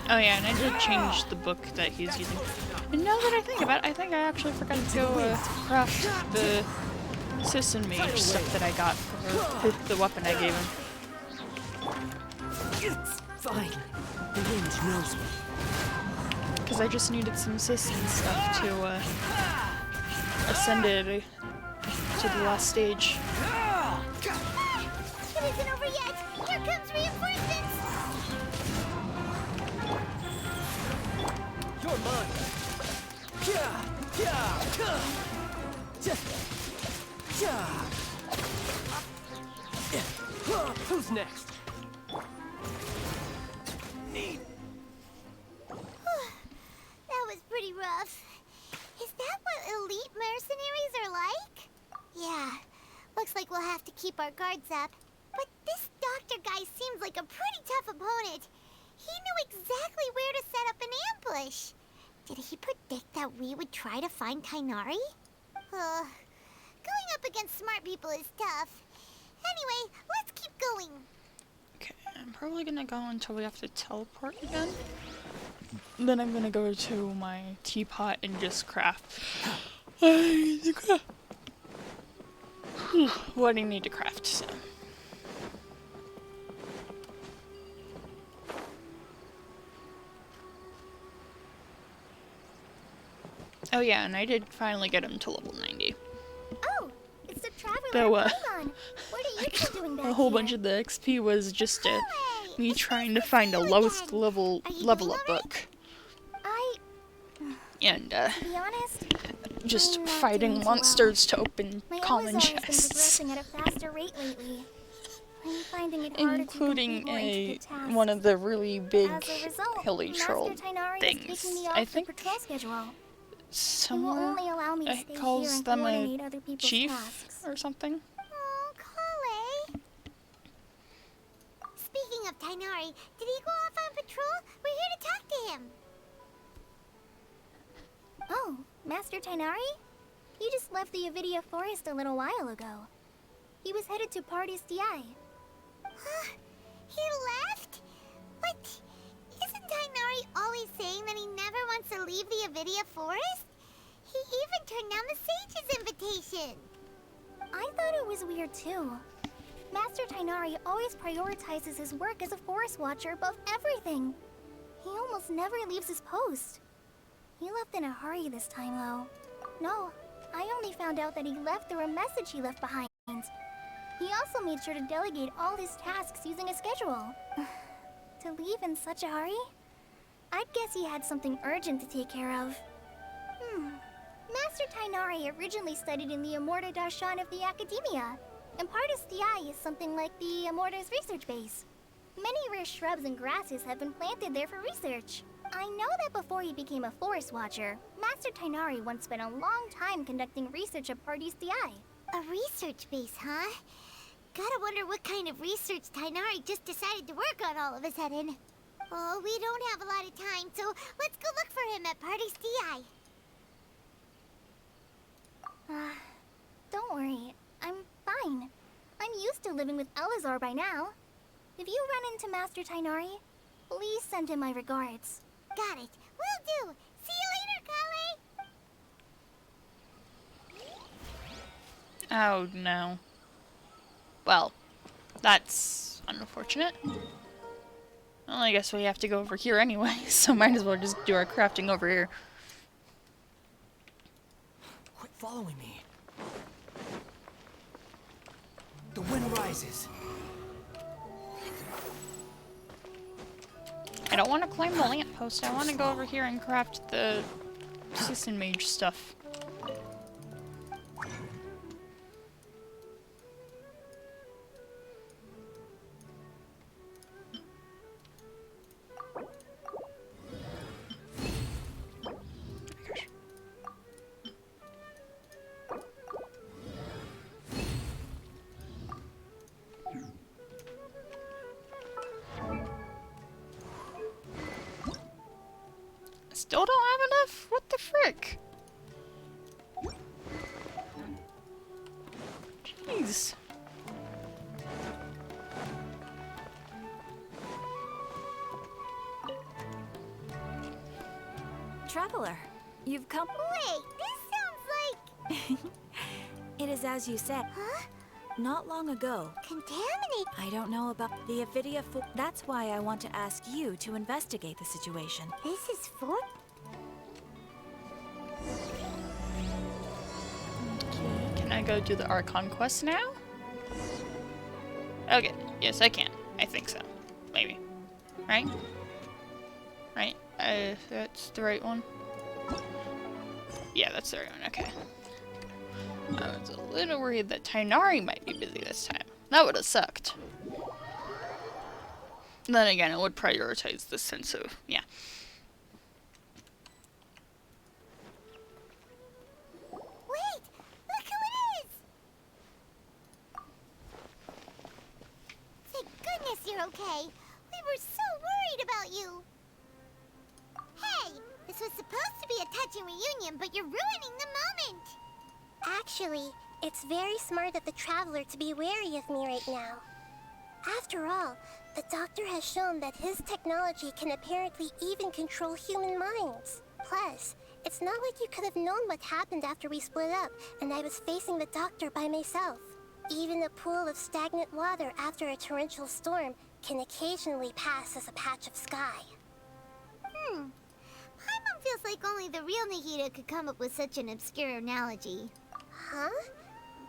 Oh yeah, and I did change the book that he's using. And now that I think about it, I think I actually forgot to go craft the Assistant Mage stuff that I got for the weapon I gave him. It's fine. The wind knows me. Because I just needed some assistant stuff to ascend it to the last stage. It isn't over yet! Here comes reinforcements! You're mine! Who's next? That was pretty rough. Is that what elite mercenaries are like? Yeah, looks like we'll have to keep our guards up. But this doctor guy seems like a pretty tough opponent. He knew exactly where to set up an ambush. Did he predict that we would try to find Tighnari? Going up against smart people is tough. Anyway, let's keep going. Okay, I'm probably gonna go until we have to teleport again. Then I'm gonna go to my teapot and just craft. I need to craft. What do you need to craft? So. Oh yeah, and I did finally get him to level 90. Oh, it's the traveler. Though, Hold on. What are you two doing back a whole here? bunch of the XP was just me trying to find a lowest level up book. And To be honest, just I'm not fighting doing so well. monsters to open my common Elazar has been chests. progressing at a faster rate lately. I'm finding it harder Including to complete more intricate tasks. one of the really big As a result, hilly troll Master Tighnari things. is taking me off I the think patrol schedule. He will somewhere only allow me to it stay here calls and them coordinate a other people's chief tasks. or something. Oh, Kale. Speaking of Tighnari, did he go off on patrol? We're here to talk to him. Oh, Master Tighnari? He just left the Avidia Forest a little while ago. He was headed to Pardis Di. Huh? He left? But isn't Tighnari always saying that he never wants to leave the Avidia Forest? He even turned down the Sage's invitation. I thought it was weird too. Master Tighnari always prioritizes his work as a forest watcher above everything. He almost never leaves his post. He left in a hurry this time, though. No, I only found out that he left through a message he left behind. He also made sure to delegate all his tasks using a schedule. To leave in such a hurry? I'd guess he had something urgent to take care of. Master Tighnari originally studied in the Amorta Darshan of the Academia, and Pardis Di is something like the Amorta's research base. Many rare shrubs and grasses have been planted there for research. I know that before he became a forest watcher, Master Tighnari once spent a long time conducting research at Pardis Di. A research base, huh? Gotta wonder what kind of research Tighnari just decided to work on all of a sudden. Oh, we don't have a lot of time, so let's go look for him at Pardis Di. Don't worry, I'm fine. I'm used to living with Elazar by now. If you run into Master Tighnari, please send him my regards. Got it. Will do. See you later, Kale. Oh no. Well, that's unfortunate. Well, I guess we have to go over here anyway, so might as well just do our crafting over here. Quit following me. The wind rises. I don't want to climb the lamppost. I want to go over here and craft the Citizen Mage stuff. Still don't have enough? What the frick? Jeez. Traveler, you've come. Wait, this sounds like... It is as you said. Huh? Not long ago. Contaminate? I don't know about the Avidia That's why I want to ask you to investigate the situation. This is for... Can I go do the Archon quest now? Okay, yes I can. I think so. Maybe. Right? Right? That's the right one? Yeah, that's the right one, okay. I was a little worried that Tighnari might be busy this time. That would have sucked. Then again, it would prioritize the sense of, yeah. Wait! Look who it is! Thank goodness you're okay. We were so worried about you. Hey, This was supposed to be a touching reunion, but you're ruining the moment! Actually, it's very smart of the Traveler to be wary of me right now. After all, the Doctor has shown that his technology can apparently even control human minds. Plus, it's not like you could have known what happened after we split up and I was facing the Doctor by myself. Even a pool of stagnant water after a torrential storm can occasionally pass as a patch of sky. My mom feels like only the real Nahida could come up with such an obscure analogy. Huh?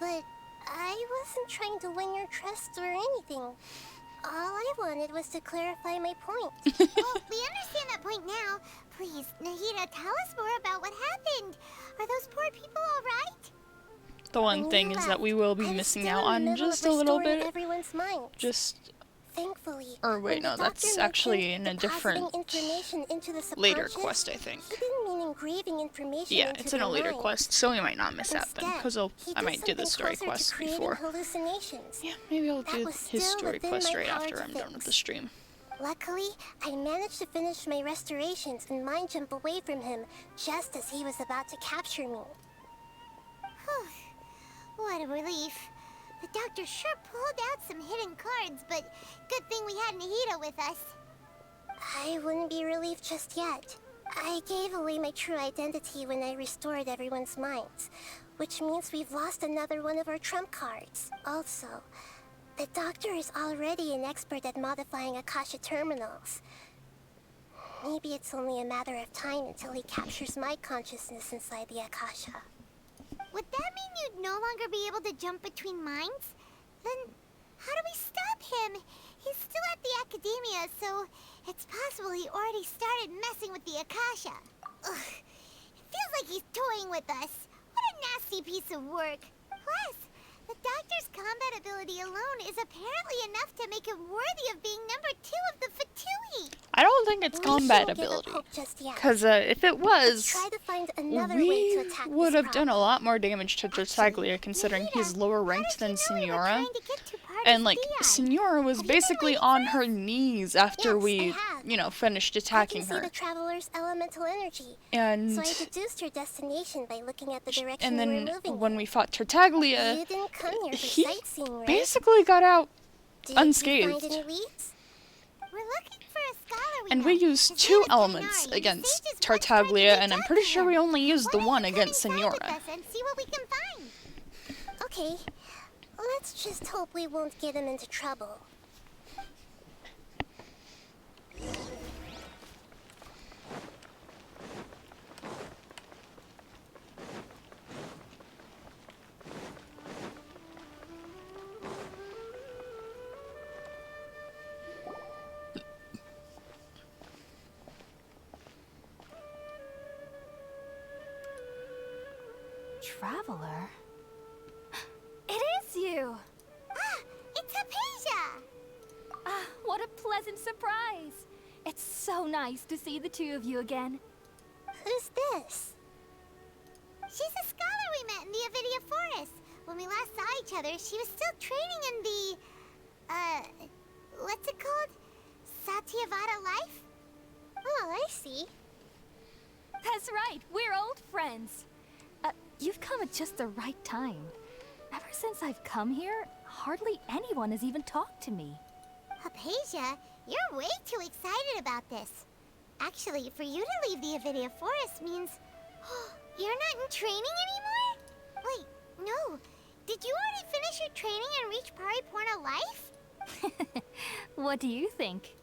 But I wasn't trying to win your trust or anything. All I wanted was to clarify my point. Well, we understand that point now. Please, Nahida, tell us more about what happened. Are those poor people alright? The one thing is that we will be missing out on just a little bit. Everyone's minds. Just... Thankfully, Or wait, no, that's actually in a different into the later quest, I think. He didn't mean engraving information Yeah, into it's in a their later mind. quest, so we might not miss out then, Instead, because he I did might do the something story closer to quest creating before. hallucinations. Yeah, maybe I'll That do was his still story within quest my right power after to I'm done with fix. the stream. Luckily, I managed to finish my restorations and mind jump away from him just as he was about to capture me. What a relief. The Doctor sure pulled out some hidden cards, but good thing we had Nahida with us. I wouldn't be relieved just yet. I gave away my true identity when I restored everyone's minds, which means we've lost another one of our trump cards. Also, the Doctor is already an expert at modifying Akasha terminals. Maybe it's only a matter of time until he captures my consciousness inside the Akasha. Would that mean you'd no longer be able to jump between minds? Then how do we stop him? He's still at the Academia, so it's possible he already started messing with the Akasha. Ugh, it feels like he's toying with us. What a nasty piece of work. Plus, the Doctor's combat ability alone is apparently enough to make him worthy of being number 2 of the Fatui. I don't think it's combat shouldn't give up ability. hope just yet. Because if it was, Try to find another way we to attack would this have done a lot more damage to Tartaglia considering he's lower ranked than Signora. And like, Signora was basically on her knees after Yes, we, I have. you know, finished I attacking can see her. the Traveler's elemental energy, And so I deduced her destination by looking at the direction and we were then moving when in. we fought Tartaglia, You didn't come here for he sightseeing, right? basically got out Did you find unscathed. any leads? We're looking for a scholar And know. we used His 2 name is elements Tighnari. against The sage is much Tartaglia, trying and to I'm reach pretty out to sure him. we only used the Why don't one you come against inside with Signora. us and see what we can find? Okay, let's just hope we won't get him into trouble. Traveler? It is you! Ah, it's Hypatia! Ah, what a pleasant surprise! It's so nice to see the two of you again. Who's this? She's a scholar we met in the Avidia Forest. When we last saw each other, she was still training in the, what's it called? Satyavada life? Oh, I see. That's right, we're old friends. You've come at just the right time. Ever since I've come here, hardly anyone has even talked to me. Hypatia, you're way too excited about this. Actually, for you to leave the Avidia Forest means you're not in training anymore? Wait, no. Did you already finish your training and reach Paripurna life? What do you think?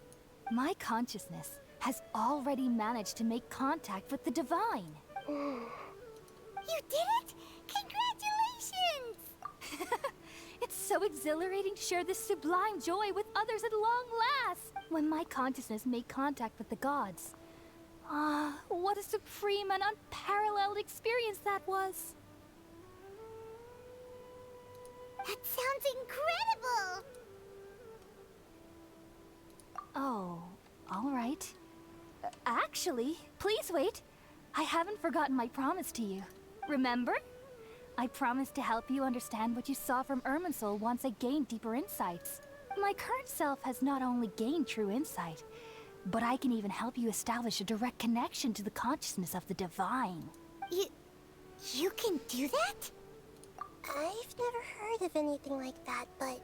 My consciousness has already managed to make contact with the divine. You did it! Congratulations! It's so exhilarating to share this sublime joy with others at long last. When my consciousness made contact with the gods. Ah, what a supreme and unparalleled experience that was. That sounds incredible! Oh, all right. Actually, please wait. I haven't forgotten my promise to you. Remember? I promised to help you understand what you saw from Irminsul once I gained deeper insights. My current self has not only gained true insight, But I can even help you establish a direct connection to the consciousness of the divine. You can do that? I've never heard of anything like that, but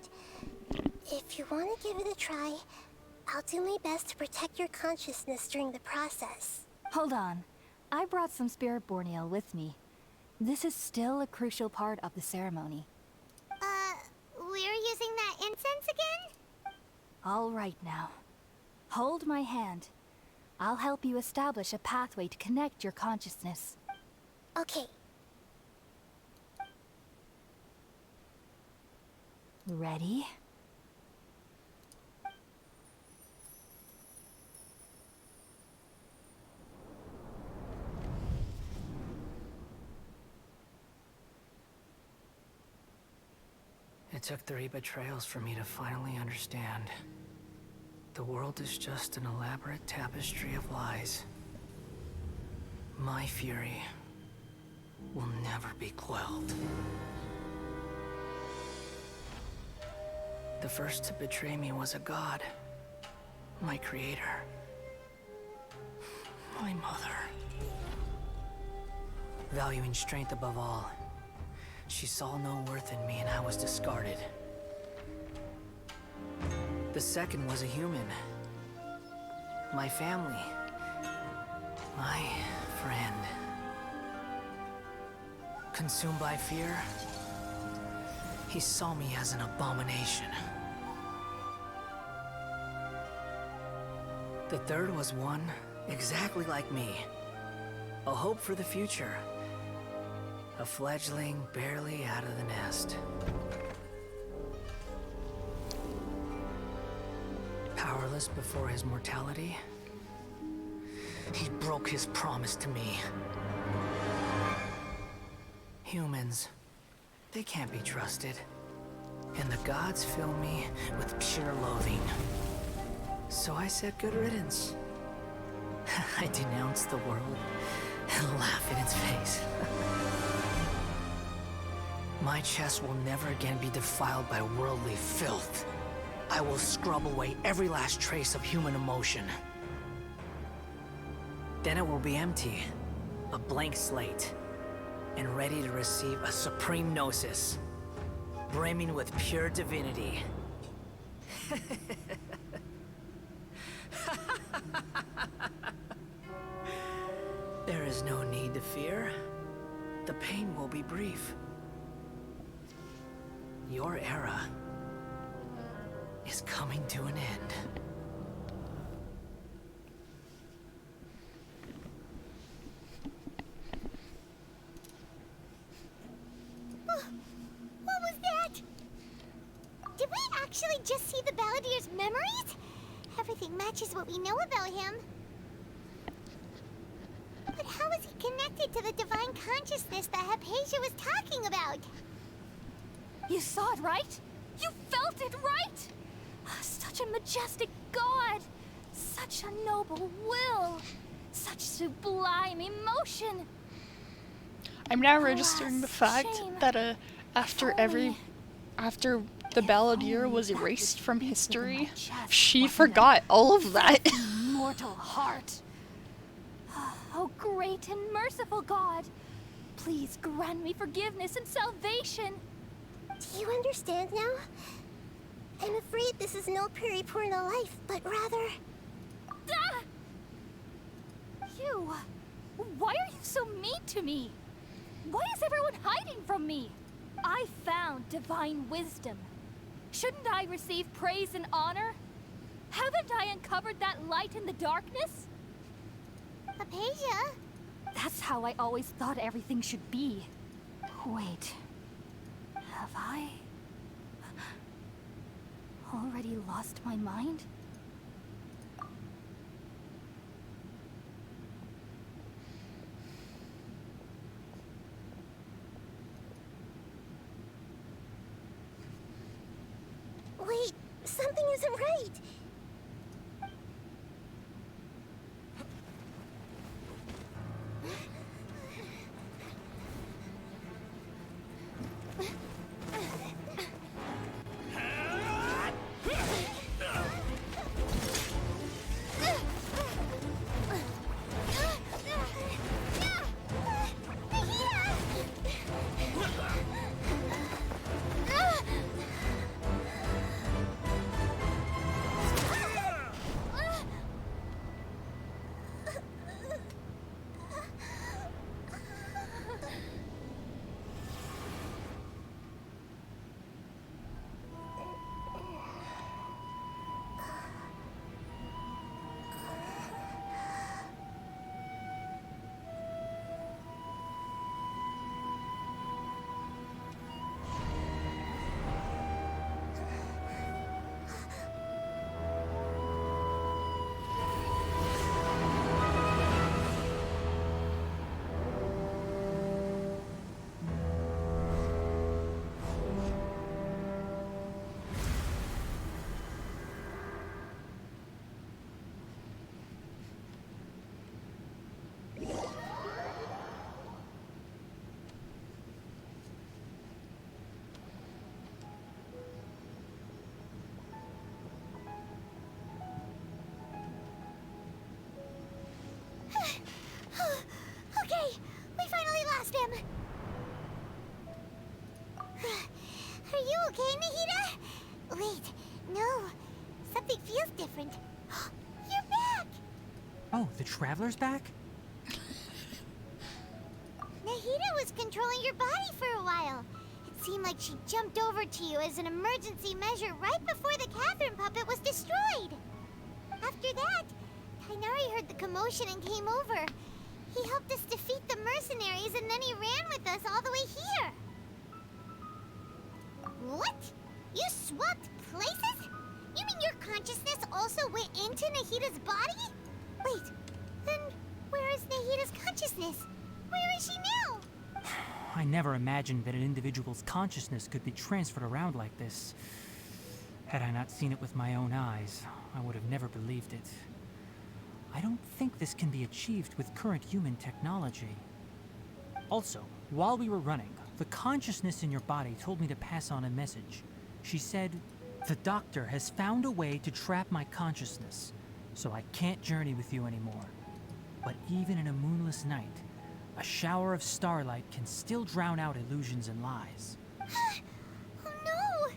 if you want to give it a try, I'll do my best to protect your consciousness during the process. Hold on. I brought some Spiritborn ale with me. This is still a crucial part of the ceremony. We're using that incense again? All right now. Hold my hand. I'll help you establish a pathway to connect your consciousness. Okay. Ready? It took 3 betrayals for me to finally understand. The world is just an elaborate tapestry of lies. My fury will never be quelled. The first to betray me was a god. My creator. My mother. Valuing strength above all, she saw no worth in me and I was discarded. The second was a human. My family. My friend. Consumed by fear, he saw me as an abomination. The third was one exactly like me. A hope for the future. A fledgling barely out of the nest. Powerless before his mortality, he broke his promise to me. Humans, they can't be trusted. And the gods fill me with pure loathing. So I said good riddance. I denounced the world and laughed in its face. My chest will never again be defiled by worldly filth. I will scrub away every last trace of human emotion. Then it will be empty, a blank slate, and ready to receive a supreme gnosis, brimming with pure divinity. There is no need to fear. The pain will be brief. Your era is coming to an end. What was that? Did we actually just see the Baladier's memories? Everything matches what we know about him. But how is he connected to the divine consciousness that Hypatia was talking about? You saw it, right? You felt it, right? Such a majestic god! Such a noble will! Such sublime emotion! I'm now registering the fact that after the Baladier was erased from history, she forgot all of that. Mortal heart. Oh, great and merciful God! Please grant me forgiveness and salvation! Do you understand now? I'm afraid this is no Puripurna life, but rather... Ah! You! Why are you so mean to me? Why is everyone hiding from me? I found divine wisdom. Shouldn't I receive praise and honor? Haven't I uncovered that light in the darkness? Hypatia? That's how I always thought everything should be. Wait. Have I already lost my mind? Wait, something isn't right. something feels different. You're back! Oh, the Traveler's back? Nahida was controlling your body for a while. It seemed like she jumped over to you as an emergency measure right before the Catherine puppet was destroyed. After that, Tighnari heard the commotion and came over. He helped us defeat the mercenaries and then he ran with us all the way here. What? You swapped places? You mean your consciousness also went into Nahida's body? Wait, then where is Nahida's consciousness? Where is she now? I never imagined that an individual's consciousness could be transferred around like this. Had I not seen it with my own eyes, I would have never believed it. I don't think this can be achieved with current human technology. Also, while we were running, the consciousness in your body told me to pass on a message. She said, "The doctor has found a way to trap my consciousness, so I can't journey with you anymore. But even in a moonless night, a shower of starlight can still drown out illusions and lies." Oh no!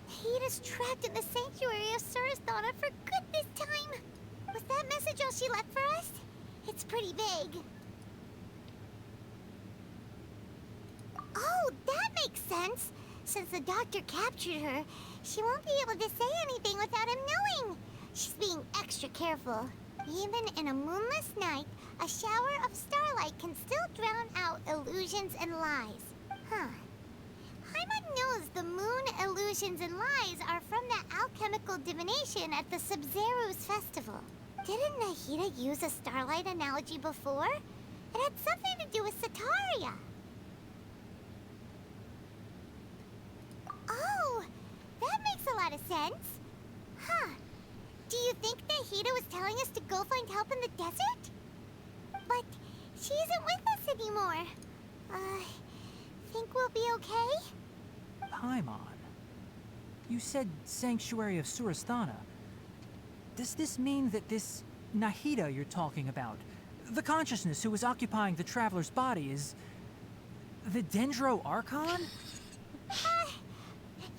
Nahida's trapped in the sanctuary of Surasthana for good this time. Was that message all she left for us? It's pretty vague. Oh, that makes sense. Since the doctor captured her, she won't be able to say anything without him knowing. She's being extra careful. Even in a moonless night, a shower of starlight can still drown out illusions and lies. Huh. Paimon knows the moon illusions and lies are from the alchemical divination at the Sub-Zero's festival. Didn't Nahida use a starlight analogy before? It had something to do with Sataria. Oh, that makes a lot of sense. Huh. Do you think Nahida was telling us to go find help in the desert? But she isn't with us anymore. Think we'll be okay? Paimon, you said Sanctuary of Surasthana. Does this mean that this Nahida you're talking about, the consciousness who was occupying the Traveler's body, is the Dendro Archon?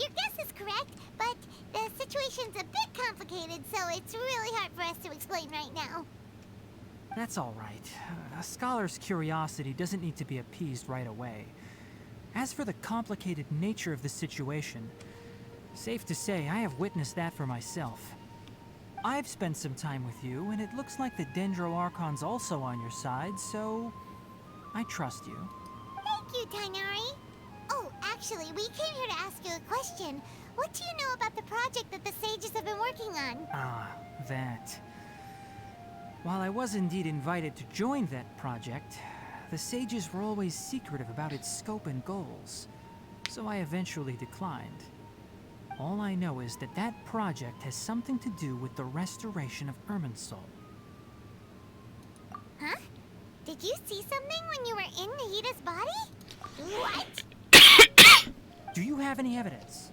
Your guess is correct, but the situation's a bit complicated, so it's really hard for us to explain right now. That's all right. A scholar's curiosity doesn't need to be appeased right away. As for the complicated nature of the situation, safe to say I have witnessed that for myself. I've spent some time with you, and it looks like the Dendro Archon's also on your side, so I trust you. Thank you, Tighnari. Oh, actually, we came here to ask you a question. What do you know about the project that the sages have been working on? Ah, that. While I was indeed invited to join that project, the sages were always secretive about its scope and goals, so I eventually declined. All I know is that that project has something to do with the restoration of Irminsul. Huh? Did you see something when you were in Nahida's body? What? Do you have any evidence?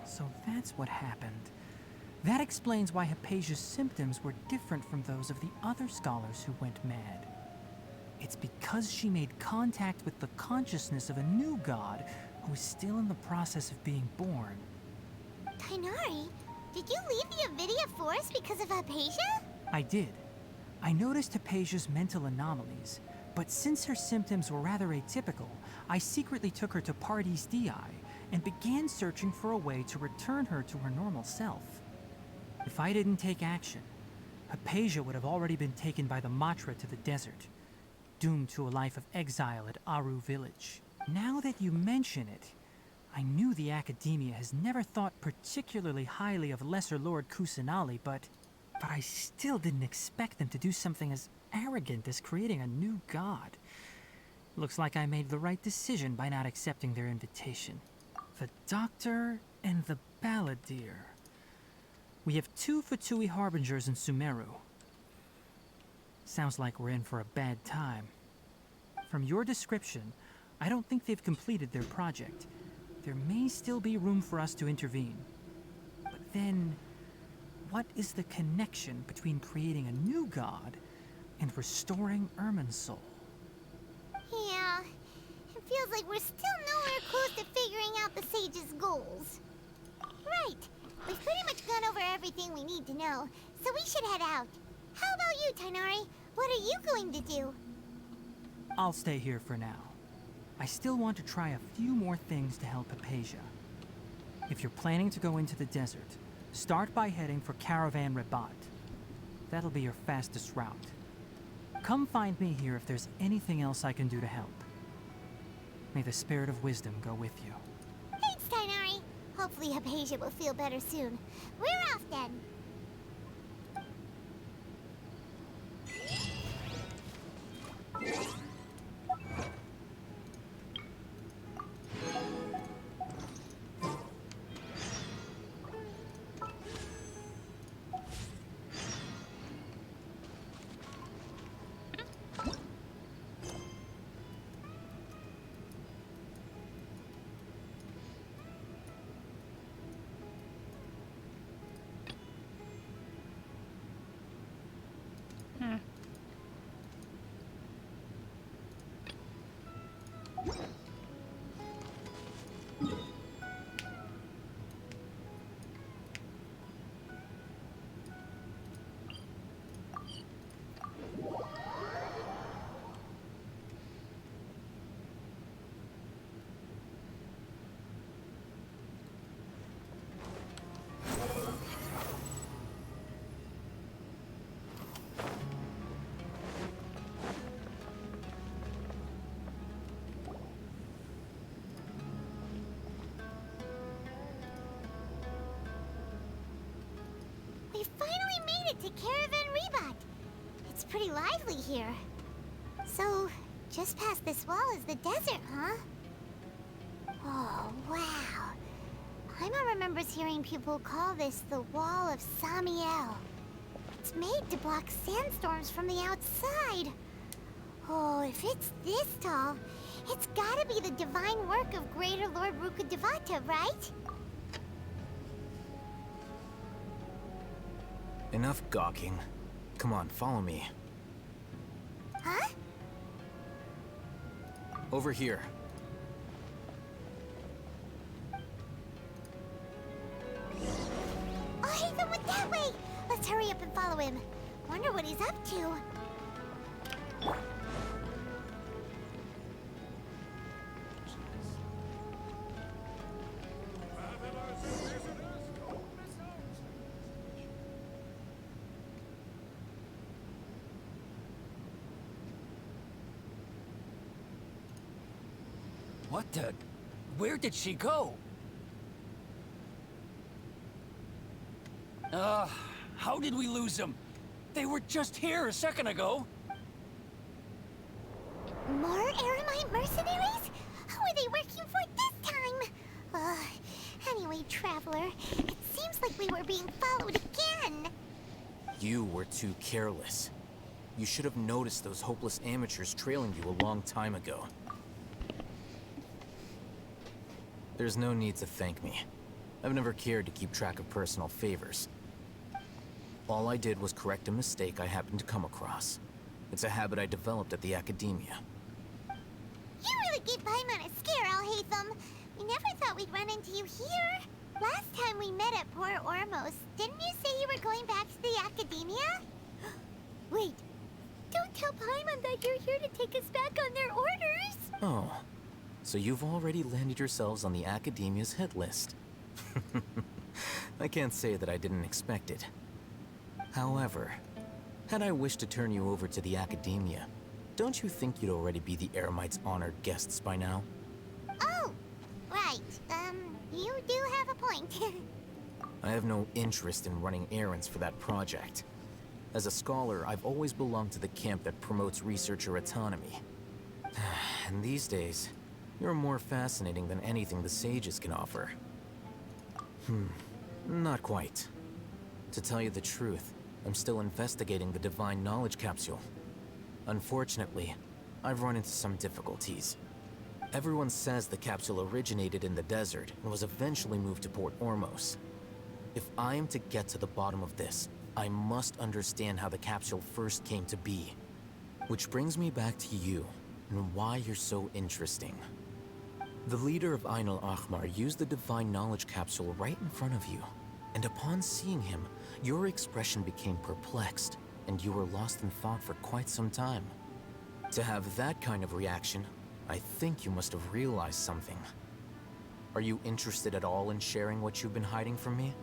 So that's what happened. That explains why Hypatia's symptoms were different from those of the other scholars who went mad. It's because she made contact with the consciousness of a new god who is still in the process of being born. Tighnari, did you leave the Avidia Forest because of Hypatia? I did. I noticed Hypatia's mental anomalies, but since her symptoms were rather atypical, I secretly took her to Pardis Dii and began searching for a way to return her to her normal self. If I didn't take action, Hypatia would have already been taken by the Matra to the desert, doomed to a life of exile at Aru village. Now that you mention it, I knew the Academia has never thought particularly highly of Lesser Lord Kusanali, but I still didn't expect them to do something as arrogant as creating a new god. Looks like I made the right decision by not accepting their invitation. The Doctor and the Balladeer. We have 2 Fatui Harbingers in Sumeru. Sounds like we're in for a bad time. From your description, I don't think they've completed their project. There may still be room for us to intervene. But then, what is the connection between creating a new god and restoring Irminsul. Yeah, it feels like we're still nowhere close to figuring out the sage's goals. Right, we've pretty much gone over everything we need to know, so we should head out. How about you, Tighnari? What are you going to do? I'll stay here for now. I still want to try a few more things to help Hypatia. If you're planning to go into the desert, start by heading for Caravan Rabat. That'll be your fastest route. Come find me here if there's anything else I can do to help. May the spirit of wisdom go with you. Thanks, Tighnari. Hopefully Hypatia will feel better soon. We're off then. We finally made it to Caravan Rabat. It's pretty lively here. So, just past this wall is the desert, huh? Oh, wow. Paimon remembers hearing people call this the Wall of Samiel. It's made to block sandstorms from the outside. Oh, if it's this tall, it's gotta be the divine work of Greater Lord Rukkhadevata, right? Enough gawking. Come on, follow me. Huh? Over here. Oh, Haytham went that way! Let's hurry up and follow him. Wonder what he's up to. What the? Where did she go? How did we lose them? They were just here a second ago. More Eremite mercenaries? Who are they working for this time? Anyway, Traveler, it seems like we were being followed again. You were too careless. You should have noticed those hopeless amateurs trailing you a long time ago. There's no need to thank me. I've never cared to keep track of personal favors. All I did was correct a mistake I happened to come across. It's a habit I developed at the Academia. You really gave Paimon a scare, Alhaitham. We never thought we'd run into you here. Last time we met at Port Ormos, didn't you say you were going back to the Academia? Wait, don't tell Paimon that you're here to take us back on their orders. Oh, so you've already landed yourselves on the Academia's hit list. I can't say that I didn't expect it. However, had I wished to turn you over to the Academia, don't you think you'd already be the Eremites' honored guests by now? Oh, right. You do have a point. I have no interest in running errands for that project. As a scholar, I've always belonged to the camp that promotes researcher autonomy. And these days, you're more fascinating than anything the sages can offer. Not quite. To tell you the truth, I'm still investigating the Divine Knowledge Capsule. Unfortunately, I've run into some difficulties. Everyone says the capsule originated in the desert and was eventually moved to Port Ormos. If I am to get to the bottom of this, I must understand how the capsule first came to be. Which brings me back to you, and why you're so interesting. The leader of Ain al-Ahmar used the Divine Knowledge Capsule right in front of you, and upon seeing him, your expression became perplexed, and you were lost in thought for quite some time. To have that kind of reaction, I think you must have realized something. Are you interested at all in sharing what you've been hiding from me?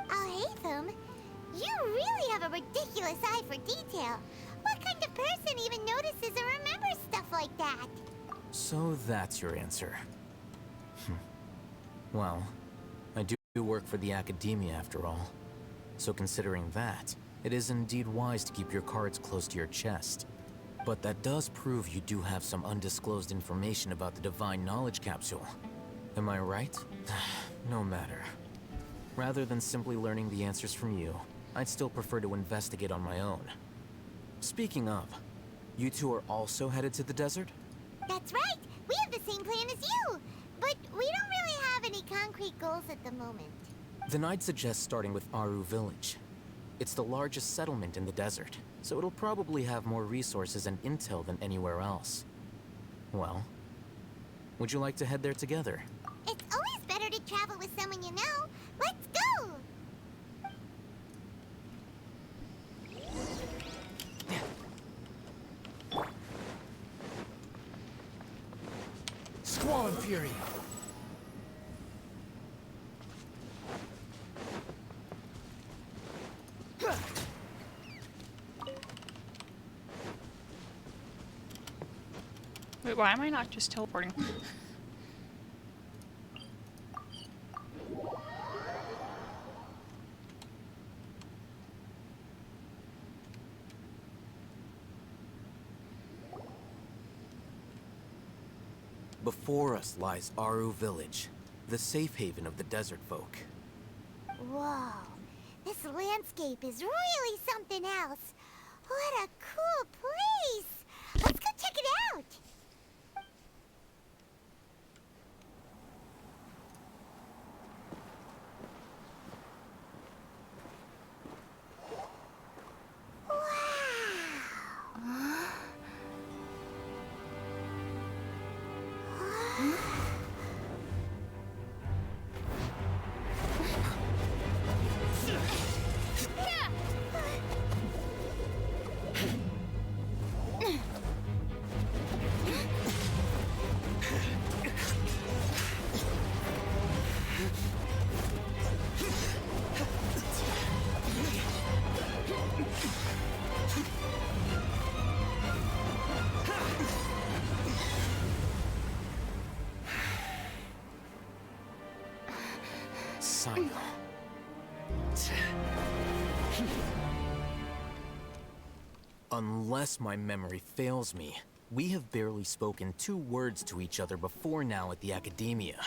Al-Haytham, you really have a ridiculous eye for detail. What kind of person even notices or remembers stuff like that? So that's your answer. Well, I do work for the Academia after all. So considering that, it is indeed wise to keep your cards close to your chest. But that does prove you do have some undisclosed information about the Divine Knowledge Capsule. Am I right? No matter. Rather than simply learning the answers from you, I'd still prefer to investigate on my own. Speaking of, you two are also headed to the desert? That's right! We have the same plan as you! But we don't really have any concrete goals at the moment. Then I'd suggest starting with Aru Village. It's the largest settlement in the desert, so it'll probably have more resources and intel than anywhere else. Well, would you like to head there together? It's always better to travel with someone you know. Let's go! Squall and Fury! Wait, why am I not just teleporting? Before us lies Aru Village, the safe haven of the desert folk. Whoa, this landscape is really something else. What a cool place! Let's go check it out! Sino. Unless my memory fails me, we have barely spoken 2 words to each other before now at the Academia.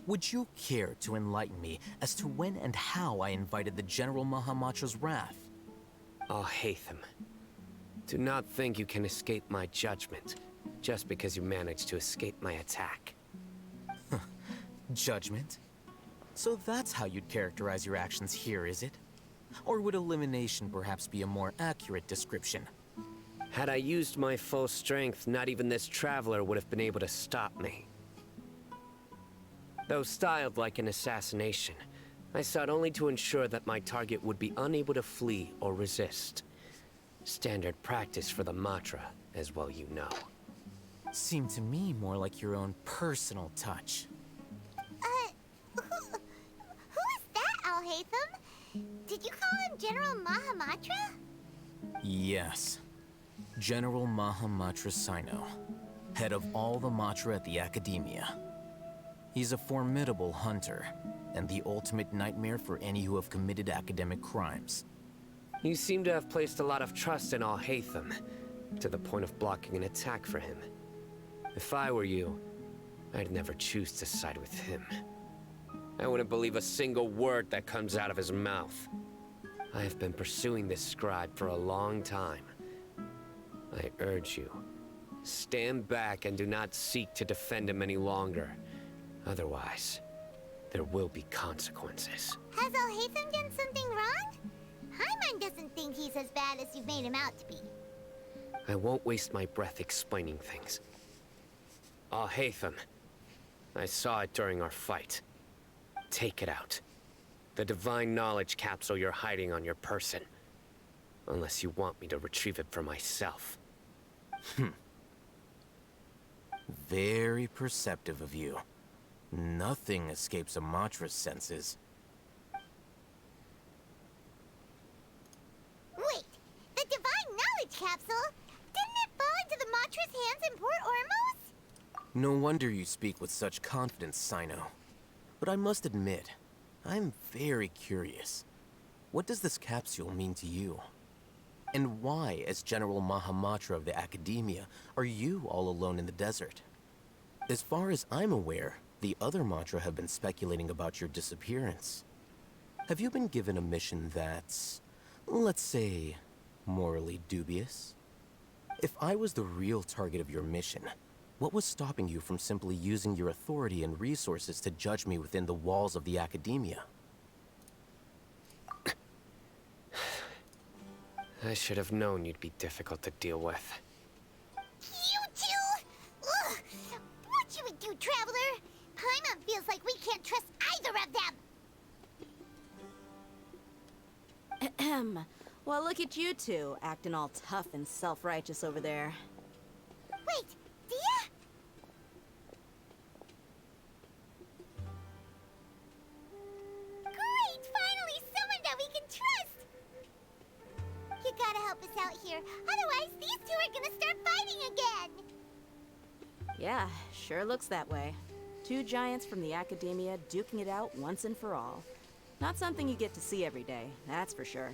Would you care to enlighten me as to when and how I invited the General Mahamatra's wrath? Al-Haytham, do not think you can escape my judgment just because you managed to escape my attack. Judgment? So that's how you'd characterize your actions here, is it? Or would elimination perhaps be a more accurate description? Had I used my full strength, not even this traveler would have been able to stop me. Though styled like an assassination, I sought only to ensure that my target would be unable to flee or resist. Standard practice for the Matra, as well you know. Seemed to me more like your own personal touch. Who is that, Al-Haytham? Did you call him General Mahamatra? Yes. General Mahamatra Sino, head of all the Matra at the Academia. He's a formidable hunter, and the ultimate nightmare for any who have committed academic crimes. You seem to have placed a lot of trust in Al-Haytham, to the point of blocking an attack for him. If I were you, I'd never choose to side with him. I wouldn't believe a single word that comes out of his mouth. I have been pursuing this scribe for a long time. I urge you, stand back and do not seek to defend him any longer. Otherwise, there will be consequences. Has Alhaitham done something wrong? Paimon doesn't think he's as bad as you've made him out to be. I won't waste my breath explaining things. Alhaitham, I saw it during our fight. Take it out. The divine knowledge capsule you're hiding on your person. Unless you want me to retrieve it for myself. Very perceptive of you. Nothing escapes Amatra's senses. Wait, the divine knowledge capsule? Didn't it fall into the Matra's hands in Port Ormos? No wonder you speak with such confidence, Cyno. But I must admit, I'm very curious. What does this capsule mean to you? And why, as General Mahamatra of the Academia, are you all alone in the desert? As far as I'm aware, the other Matra have been speculating about your disappearance. Have you been given a mission that's, let's say, morally dubious? If I was the real target of your mission, what was stopping you from simply using your authority and resources to judge me within the walls of the Academia? I should have known you'd be difficult to deal with. You two? Ugh! What you would do, Traveler? Paimon feels like we can't trust either of them. Ahem. Well, look at you two, acting all tough and self-righteous over there. Wait, Dia? Great! Finally, someone that we can trust! You gotta help us out here, otherwise these two are gonna start fighting again! Yeah, sure looks that way. Two giants from the Academia duking it out once and for all. Not something you get to see every day, that's for sure.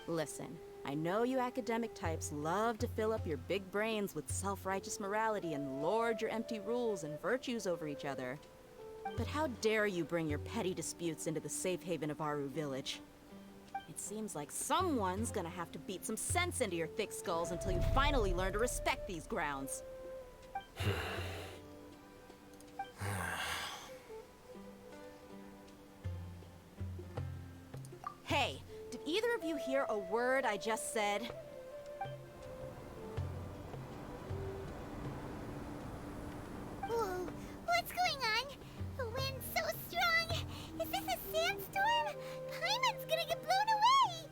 Listen, I know you academic types love to fill up your big brains with self-righteous morality and lord your empty rules and virtues over each other. But how dare you bring your petty disputes into the safe haven of Aru Village? It seems like someone's gonna have to beat some sense into your thick skulls until you finally learn to respect these grounds. Hey, did either of you hear a word I just said? Whoa, what's going on? The wind's so strong! Is this a sandstorm? Paimon's gonna get blown away!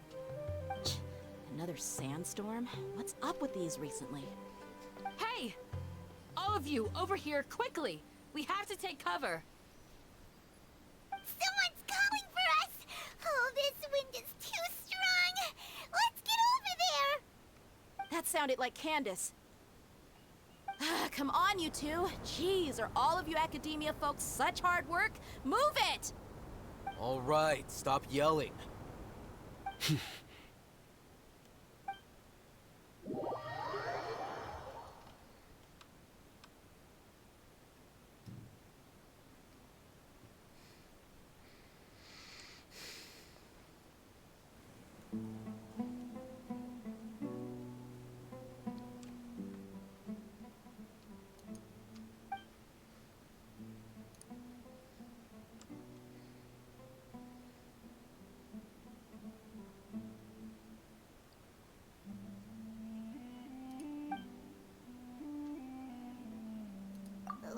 Another sandstorm? What's up with these recently? Hey! All of you, over here, quickly! We have to take cover! Someone's calling for us! Oh, this wind is too strong! Let's get over there! That sounded like Candace. Come on, you two. Jeez, are all of you Academia folks such hard work? Move it! All right, stop yelling.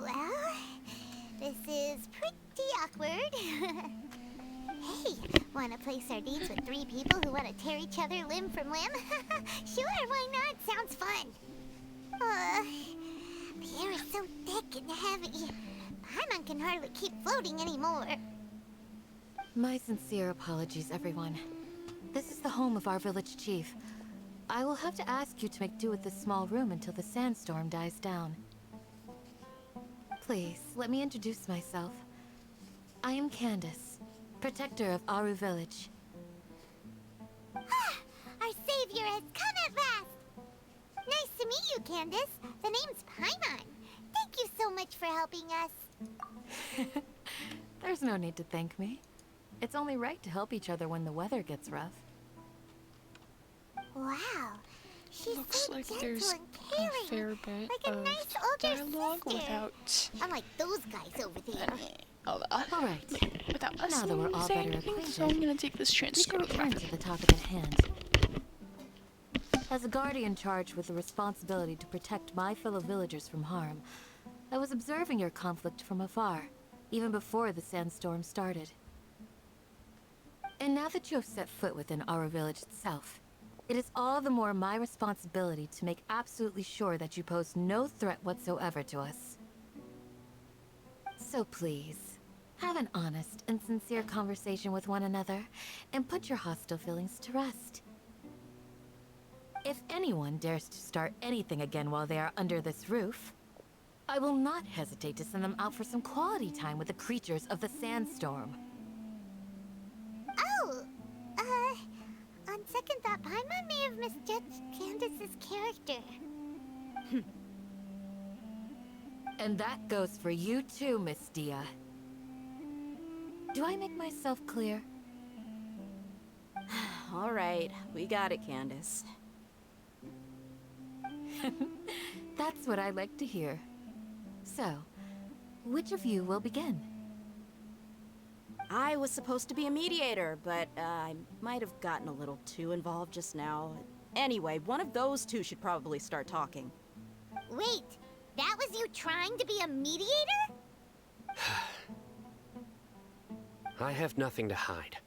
Well, this is pretty awkward. Hey, wanna play sardines with three people who wanna tear each other limb from limb? Sure, why not? Sounds fun. The air is so thick and heavy. Paimon can hardly keep floating anymore. My sincere apologies, everyone. This is the home of our village chief. I will have to ask you to make do with this small room until the sandstorm dies down. Please, let me introduce myself. I am Candace, protector of Aru Village. Our savior has come at last! Nice to meet you, Candace. The name's Paimon. Thank you so much for helping us. There's no need to thank me. It's only right to help each other when the weather gets rough. Wow. She's Looks so like gentle there's and caring, a fair bit like a of nice older dialogue sister. without Unlike those guys over there. of All right. without us Now that we're all saying better anything, acquainted, so I'm gonna take this chance to we go can to the return bathroom. to the topic at hand. As a guardian charged with the responsibility to protect my fellow villagers from harm, I was observing your conflict from afar, even before the sandstorm started. And now that you have set foot within our village itself, it is all the more my responsibility to make absolutely sure that you pose no threat whatsoever to us. So please, have an honest and sincere conversation with one another, and put your hostile feelings to rest. If anyone dares to start anything again while they are under this roof, I will not hesitate to send them out for some quality time with the creatures of the sandstorm. Oh, on second thought, Paimon may have misjudged Candace's character. And that goes for you too, Miss Dia. Do I make myself clear? All right, we got it, Candace. That's what I like to hear. So, which of you will begin? I was supposed to be a mediator, but I might have gotten a little too involved just now. Anyway, one of those two should probably start talking. Wait, that was you trying to be a mediator? I have nothing to hide,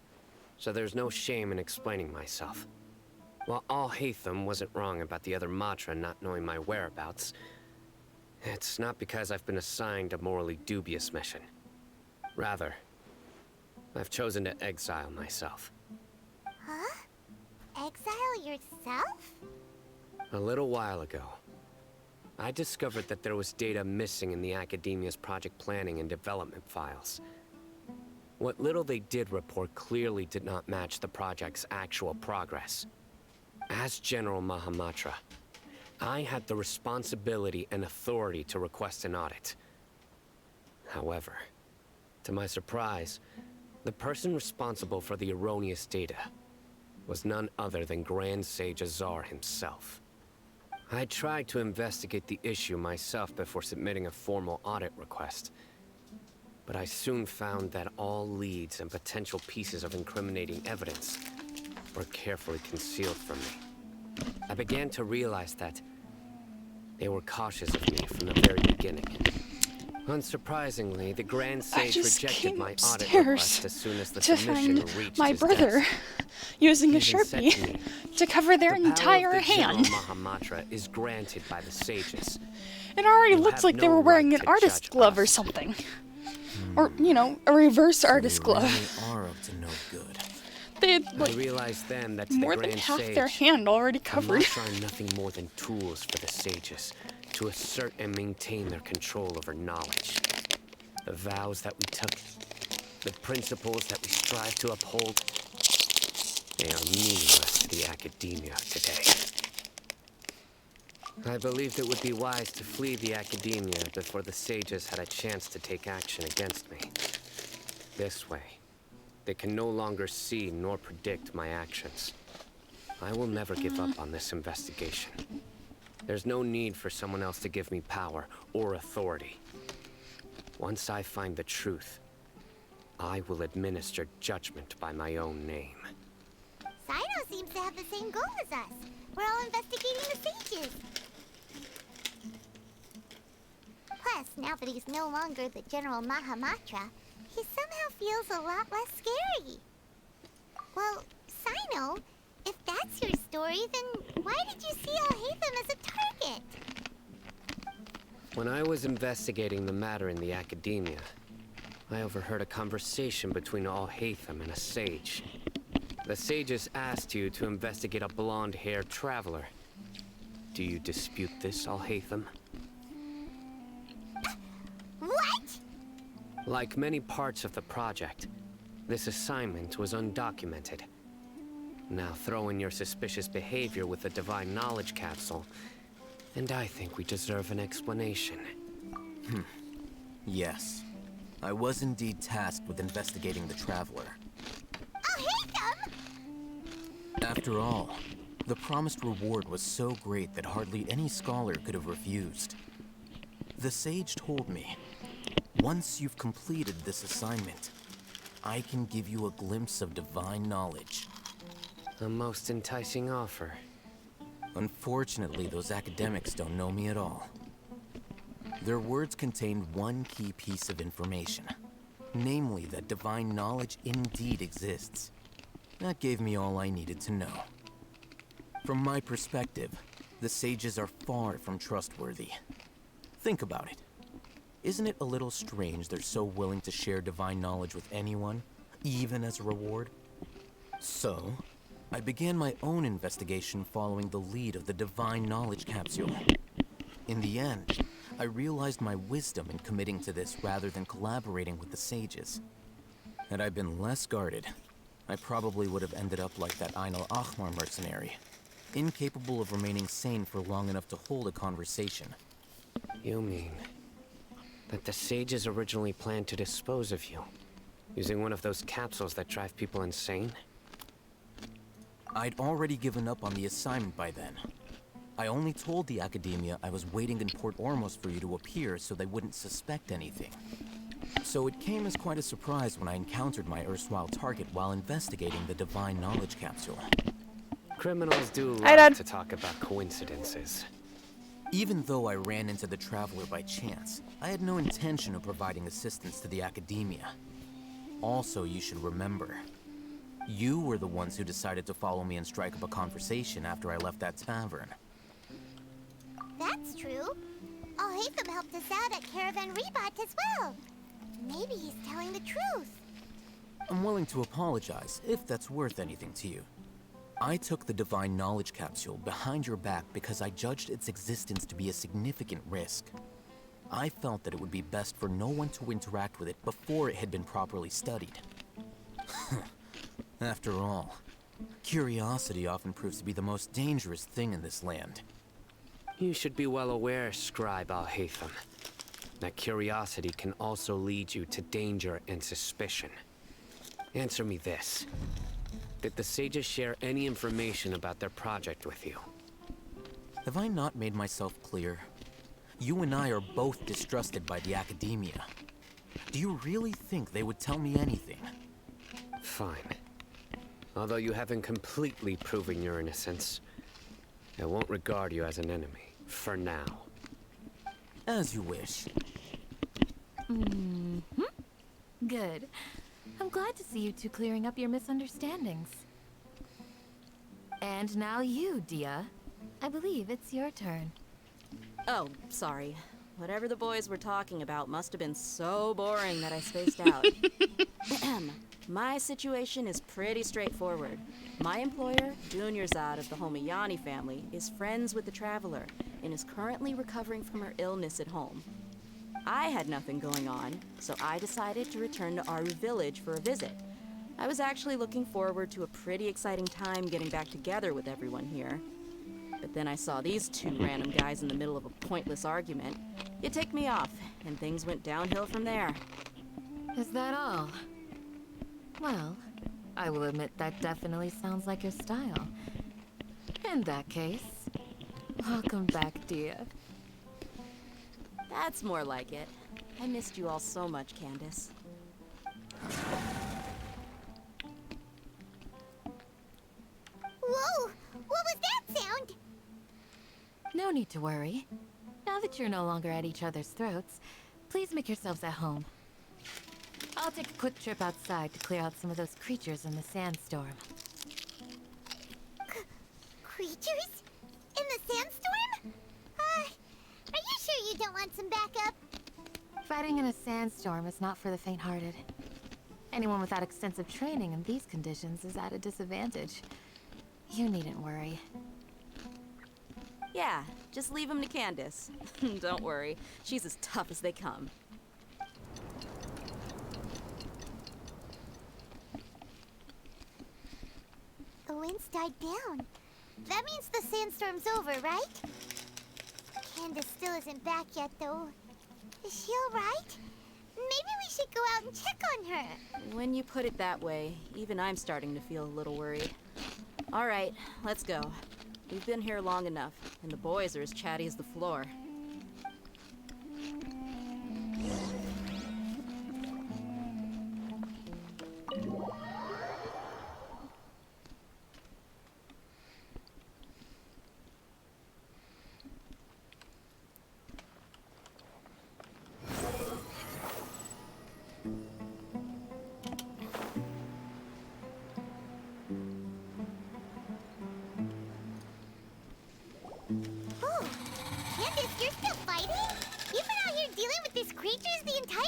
so there's no shame in explaining myself. While Alhaitham wasn't wrong about the other Matra not knowing my whereabouts, it's not because I've been assigned a morally dubious mission. Rather, I've chosen to exile myself. Huh? Exile yourself? A little while ago, I discovered that there was data missing in the Academia's project planning and development files. What little they did report clearly did not match the project's actual progress. As General Mahamatra, I had the responsibility and authority to request an audit. However, to my surprise, the person responsible for the erroneous data was none other than Grand Sage Azar himself. I tried to investigate the issue myself before submitting a formal audit request, but I soon found that all leads and potential pieces of incriminating evidence were carefully concealed from me. I began to realize that they were cautious of me from the very beginning. Unsurprisingly, the Grand Sage rejected my audit request as soon as the submission reached my his brother desk. using a He even said to Sharpie me, to cover their "The power entire of the hand. General Mahamatra is granted by the sages. It already You looks have like they no were wearing right an to artist judge glove or us." something. Or, you know, a reverse artist They glove. really are up to no good. They had, I like, realized then that more the than Grand half Sage, their hand already the covered. Matra are nothing more than tools for the sages to assert and maintain their control over knowledge. The vows that we took, the principles that we strive to uphold, they are meaningless to the academia of today. I believed it would be wise to flee the academia before the sages had a chance to take action against me. This way, they can no longer see nor predict my actions. I will never give up on this investigation. There's no need for someone else to give me power or authority. Once I find the truth, I will administer judgment by my own name. Sino seems to have the same goal as us. We're all investigating the sages. Plus, now that he's no longer the General Mahamatra, he somehow feels a lot less scary. Well, Sino, if that's your story, then why did you see Alhaitham as a target? When I was investigating the matter in the academia, I overheard a conversation between Alhaitham and a sage. The sages asked you to investigate a blonde-haired traveler. Do you dispute this, Alhaitham? What? Like many parts of the project, this assignment was undocumented. Now throw in your suspicious behavior with the Divine Knowledge Capsule, and I think we deserve an explanation. Yes. I was indeed tasked with investigating the Traveler. Alhaitham! After all, the promised reward was so great that hardly any scholar could have refused. The sage told me, Once you've completed this assignment, I can give you a glimpse of divine knowledge. A most enticing offer. Unfortunately, those academics don't know me at all. Their words contained one key piece of information, namely that divine knowledge indeed exists. That gave me all I needed to know. From my perspective, the sages are far from trustworthy. Think about it. Isn't it a little strange they're so willing to share divine knowledge with anyone, even as a reward? So, I began my own investigation following the lead of the divine knowledge capsule. In the end, I realized my wisdom in committing to this rather than collaborating with the sages. Had I been less guarded, I probably would have ended up like that Ain al-Ahmar mercenary, incapable of remaining sane for long enough to hold a conversation. You mean that the sages originally planned to dispose of you, using one of those capsules that drive people insane? I'd already given up on the assignment by then. I only told the Academia I was waiting in Port Ormos for you to appear so they wouldn't suspect anything. So it came as quite a surprise when I encountered my erstwhile target while investigating the Divine Knowledge Capsule. Criminals do love to talk about coincidences. Even though I ran into the Traveler by chance, I had no intention of providing assistance to the Academia. Also, you should remember, you were the ones who decided to follow me and strike up a conversation after I left that tavern. That's true. Alhaitham helped us out at Caravan Rebat as well. Maybe he's telling the truth. I'm willing to apologize, if that's worth anything to you. I took the Divine Knowledge Capsule behind your back because I judged its existence to be a significant risk. I felt that it would be best for no one to interact with it before it had been properly studied. After all, curiosity often proves to be the most dangerous thing in this land. You should be well aware, Scribe Alhaitham, that curiosity can also lead you to danger and suspicion. Answer me this. Did the sages share any information about their project with you? Have I not made myself clear? You and I are both distrusted by the Academia. Do you really think they would tell me anything? Fine. Although you haven't completely proven your innocence, I won't regard you as an enemy, for now. As you wish. Good. I'm glad to see you two clearing up your misunderstandings. And now you, Dia. I believe it's your turn. Oh, sorry. Whatever the boys were talking about must have been so boring that I spaced out. My situation is pretty straightforward. My employer, Dunyarzad of the Homayani family, is friends with the Traveler and is currently recovering from her illness at home. I had nothing going on, so I decided to return to Aru village for a visit. I was actually looking forward to a pretty exciting time getting back together with everyone here. But then I saw these two random guys in the middle of a pointless argument. It ticked me off, and things went downhill from there. Is that all? Well, I will admit that definitely sounds like your style. In that case, welcome back, Dia. That's more like it. I missed you all so much, Candace. Whoa! What was that sound? No need to worry. Now that you're no longer at each other's throats, please make yourselves at home. I'll take a quick trip outside to clear out some of those creatures in the sandstorm. Creatures? In the sandstorm? Are you sure you don't want some backup? Fighting in a sandstorm is not for the faint-hearted. Anyone without extensive training in these conditions is at a disadvantage. You needn't worry. Yeah, just leave him to Candace. Don't worry, she's as tough as they come. The wind's died down. That means the sandstorm's over, right? Candace still isn't back yet, though. Is she alright? Maybe we should go out and check on her. When you put it that way, even I'm starting to feel a little worried. All right, let's go. We've been here long enough, and the boys are as chatty as the floor.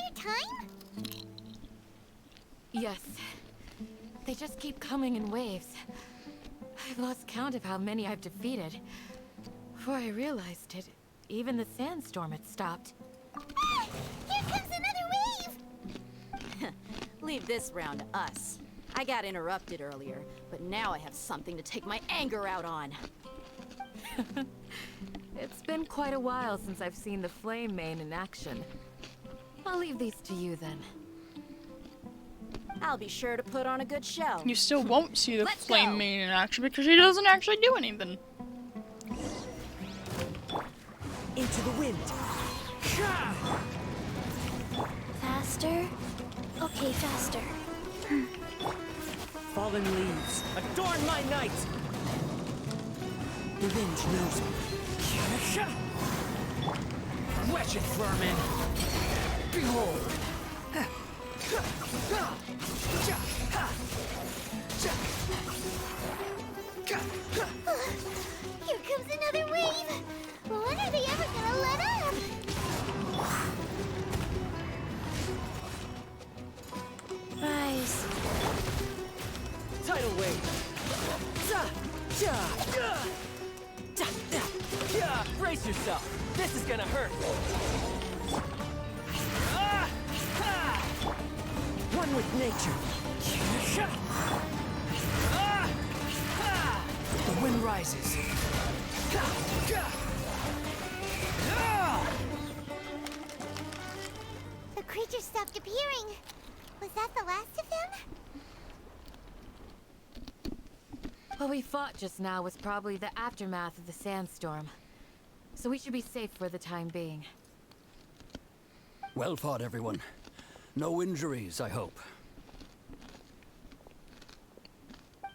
your time? Yes. They just keep coming in waves. I've lost count of how many I've defeated. Before I realized it, even the sandstorm had stopped. Ah! Here comes another wave! Leave this round to us. I got interrupted earlier, but now I have something to take my anger out on. It's been quite a while since I've seen the Flame Mane in action. I'll leave these to you then. I'll be sure to put on a good show. You still won't see the Flame Mane in action because he doesn't actually do anything. Into the wind. Faster? Okay, faster. Fallen leaves, adorn my night! The wind knows me. Wretched vermin! Behold! Here comes another wave! When are they ever gonna let up? Rise. Tidal wave! Brace yourself! This is gonna hurt! One with nature! The wind rises! The creature stopped appearing. Was that the last of them? What we fought just now was probably the aftermath of the sandstorm. So we should be safe for the time being. Well fought, everyone. No injuries, I hope.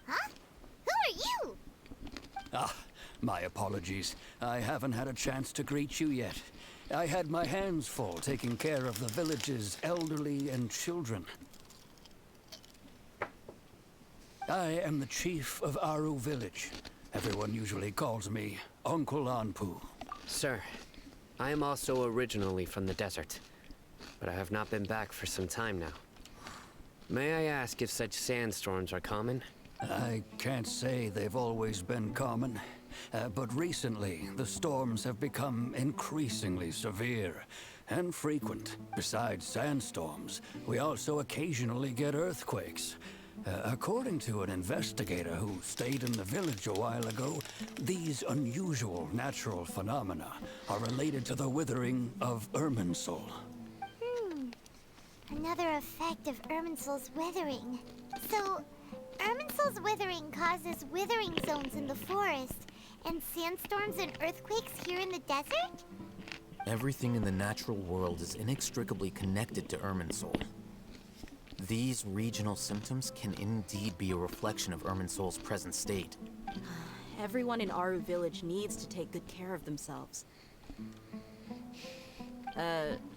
Huh? Who are you? Ah, my apologies. I haven't had a chance to greet you yet. I had my hands full taking care of the village's elderly and children. I am the chief of Aru Village. Everyone usually calls me Uncle Anpu. Sir, I am also originally from the desert, but I have not been back for some time now. May I ask if such sandstorms are common? I can't say they've always been common, but recently the storms have become increasingly severe and frequent. Besides sandstorms, we also occasionally get earthquakes. According to an investigator who stayed in the village a while ago, these unusual natural phenomena are related to the withering of Irminsul. Another effect of Irminsul's withering. So, Irminsul's withering causes withering zones in the forest, and sandstorms and earthquakes here in the desert? Everything in the natural world is inextricably connected to Irminsul. These regional symptoms can indeed be a reflection of Irminsul's present state. Everyone in Aru Village needs to take good care of themselves.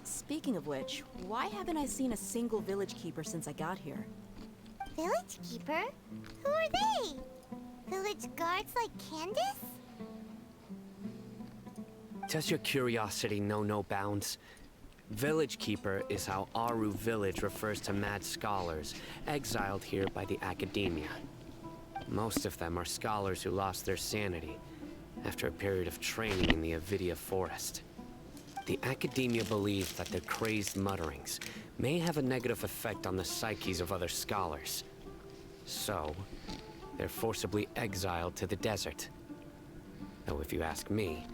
Speaking of which, why haven't I seen a single village keeper since I got here? Village keeper? Who are they? Village guards like Candace? Does your curiosity know no bounds? Village Keeper is how Aru Village refers to mad scholars exiled here by the Academia. Most of them are scholars who lost their sanity after a period of training in the Avidia Forest. The Academia believes that their crazed mutterings may have a negative effect on the psyches of other scholars. So, they're forcibly exiled to the desert. Though if you ask me,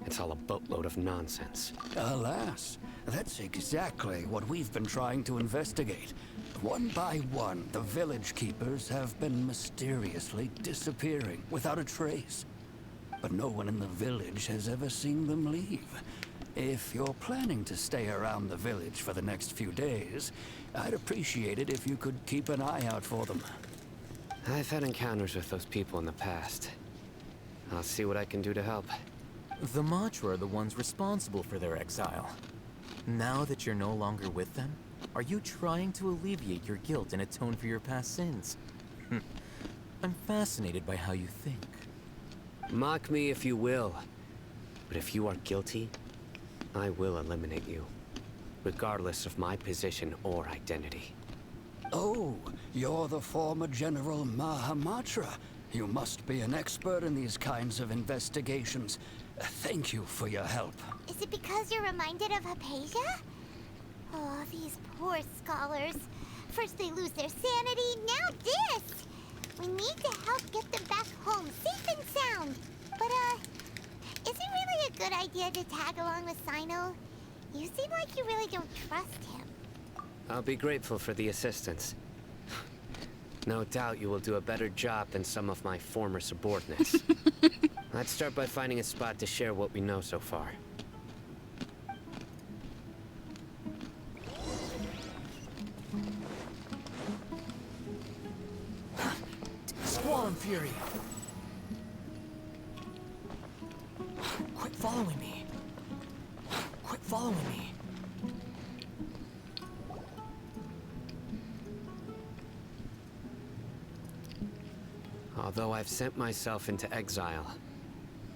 it's all a boatload of nonsense. Alas, that's exactly what we've been trying to investigate. One by one, the village keepers have been mysteriously disappearing without a trace. But no one in the village has ever seen them leave. If you're planning to stay around the village for the next few days, I'd appreciate it if you could keep an eye out for them. I've had encounters with those people in the past. I'll see what I can do to help. The Matra are the ones responsible for their exile. Now that you're no longer with them, are you trying to alleviate your guilt and atone for your past sins? I'm fascinated by how you think. Mock me if you will, but if you are guilty, I will eliminate you. regardless of my position or identity. Oh, you're the former General Mahamatra. You must be an expert in these kinds of investigations. Thank you for your help. Is it because you're reminded of Hypatia? Oh, these poor scholars. First they lose their sanity, now this! We need to help get them back home, safe and sound. But, is it really a good idea to tag along with Cyno? You seem like you really don't trust him. I'll be grateful for the assistance. No doubt you will do a better job than some of my former subordinates. Let's start by finding a spot to share what we know so far. Squall Fury! Quit following me! Quit following me! Although I've sent myself into exile,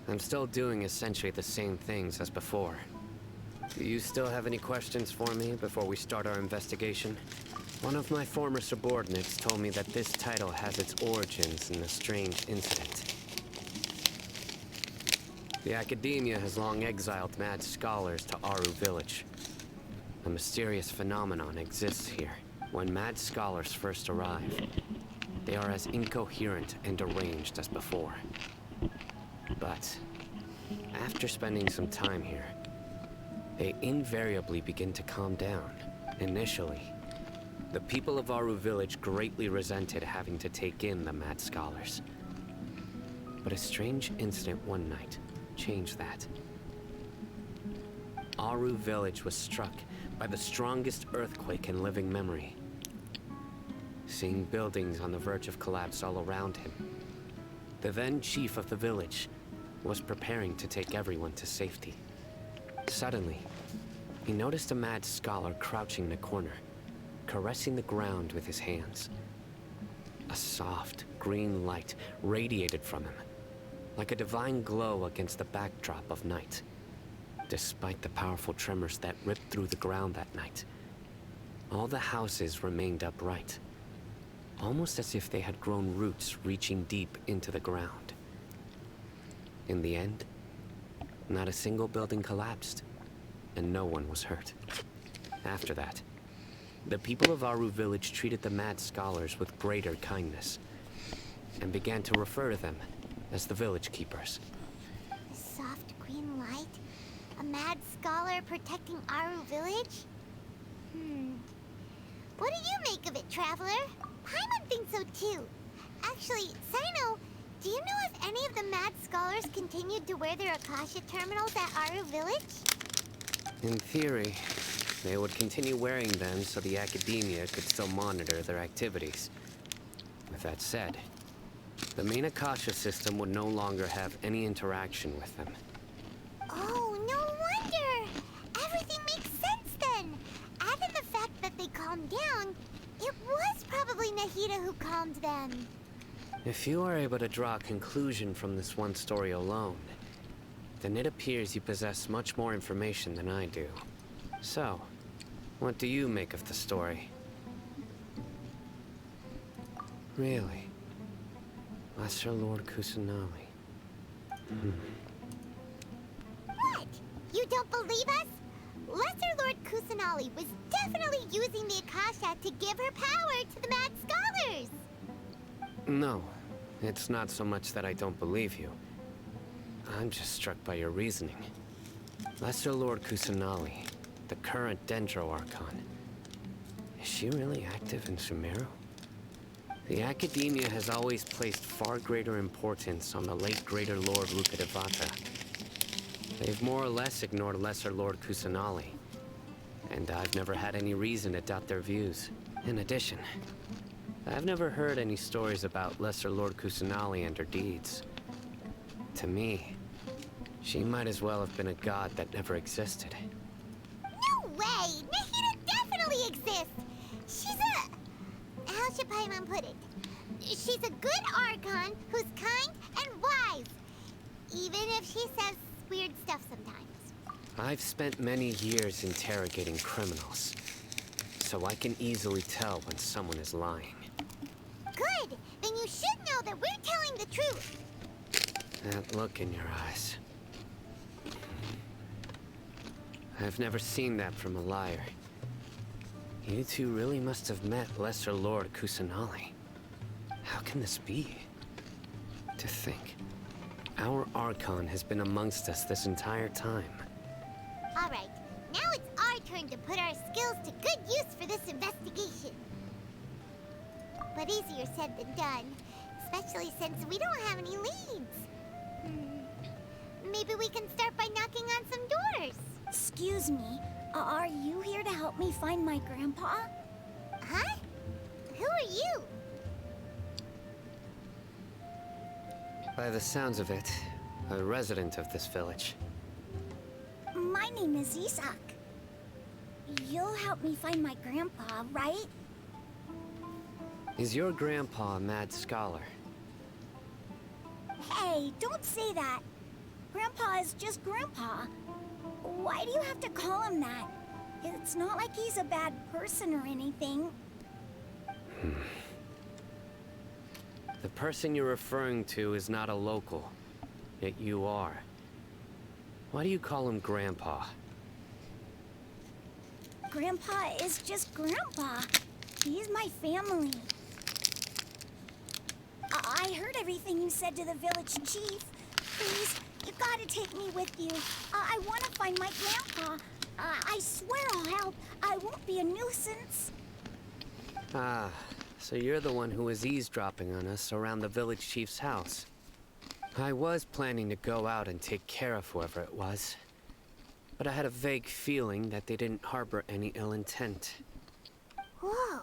I'm still doing essentially the same things as before. Do you still have any questions for me before we start our investigation? One of my former subordinates told me that this title has its origins in a strange incident. The Academia has long exiled mad scholars to Aru Village. A mysterious phenomenon exists here. When mad scholars first arrive, they are as incoherent and deranged as before. But after spending some time here, they invariably begin to calm down. Initially, the people of Aru Village greatly resented having to take in the mad scholars. But a strange incident one night changed that. Aru Village was struck by the strongest earthquake in living memory. Seeing buildings on the verge of collapse all around him, the then chief of the village was preparing to take everyone to safety. Suddenly, he noticed a mad scholar crouching in a corner, caressing the ground with his hands. A soft, green light radiated from him, like a divine glow against the backdrop of night. Despite the powerful tremors that ripped through the ground that night, all the houses remained upright, almost as if they had grown roots reaching deep into the ground. In the end, not a single building collapsed, and no one was hurt. After that, the people of Aru Village treated the mad scholars with greater kindness, and began to refer to them as the village keepers. A soft green light? A mad scholar protecting Aru Village? What do you make of it, Traveler? Paimon thinks so too. Actually, Cyno, do you know if any of the mad scholars continued to wear their Akasha terminals at Aru Village? In theory, they would continue wearing them so the Academia could still monitor their activities. With that said, the main Akasha system would no longer have any interaction with them. Oh, no wonder! Everything makes sense then! Add in the fact that they calmed down, it was probably Nahida who calmed them. If you are able to draw a conclusion from this one story alone, then it appears you possess much more information than I do. So, what do you make of the story? Really? Lesser Lord Kusanali. What? You don't believe us? Lesser Lord Kusanali was definitely using the Akasha to give her power to the mad scholars! No, it's not so much that I don't believe you. I'm just struck by your reasoning. Lesser Lord Kusanali, the current Dendro Archon, is she really active in Sumeru? The Academia has always placed far greater importance on the late Greater Lord Rukkhadevata. They've more or less ignored Lesser Lord Kusanali, and I've never had any reason to doubt their views. In addition, I've never heard any stories about Lesser Lord Kusanali and her deeds. To me, she might as well have been a god that never existed. No way! Nahida definitely exists! She's a... how should Paimon put it? She's a good Archon who's kind and wise. Even if she says weird stuff sometimes. I've spent many years interrogating criminals, so I can easily tell when someone is lying. Good! Then you should know that we're telling the truth. That look in your eyes. I've never seen that from a liar. You two really must have met Lesser Lord Kusanali. How can this be? To think, our Archon has been amongst us this entire time. Alright, now it's our turn to put our skills to good use for this investigation. But easier said than done, especially since we don't have any leads. Maybe we can start by knocking on some doors. Excuse me, are you here to help me find my grandpa? Huh? Who are you? By the sounds of it, a resident of this village. My name is Isak. You'll help me find my grandpa, right? Is your grandpa a mad scholar? Hey, don't say that. Grandpa is just Grandpa. Why do you have to call him that? It's not like he's a bad person or anything. The person you're referring to is not a local, yet you are. Why do you call him Grandpa? Grandpa is just Grandpa. He's my family. I heard everything you said to the village chief. Please, you gotta take me with you. I want to find my grandpa. I swear I'll help. I won't be a nuisance. Ah, so you're the one who was eavesdropping on us around the village chief's house. I was planning to go out and take care of whoever it was, but I had a vague feeling that they didn't harbor any ill intent. Whoa.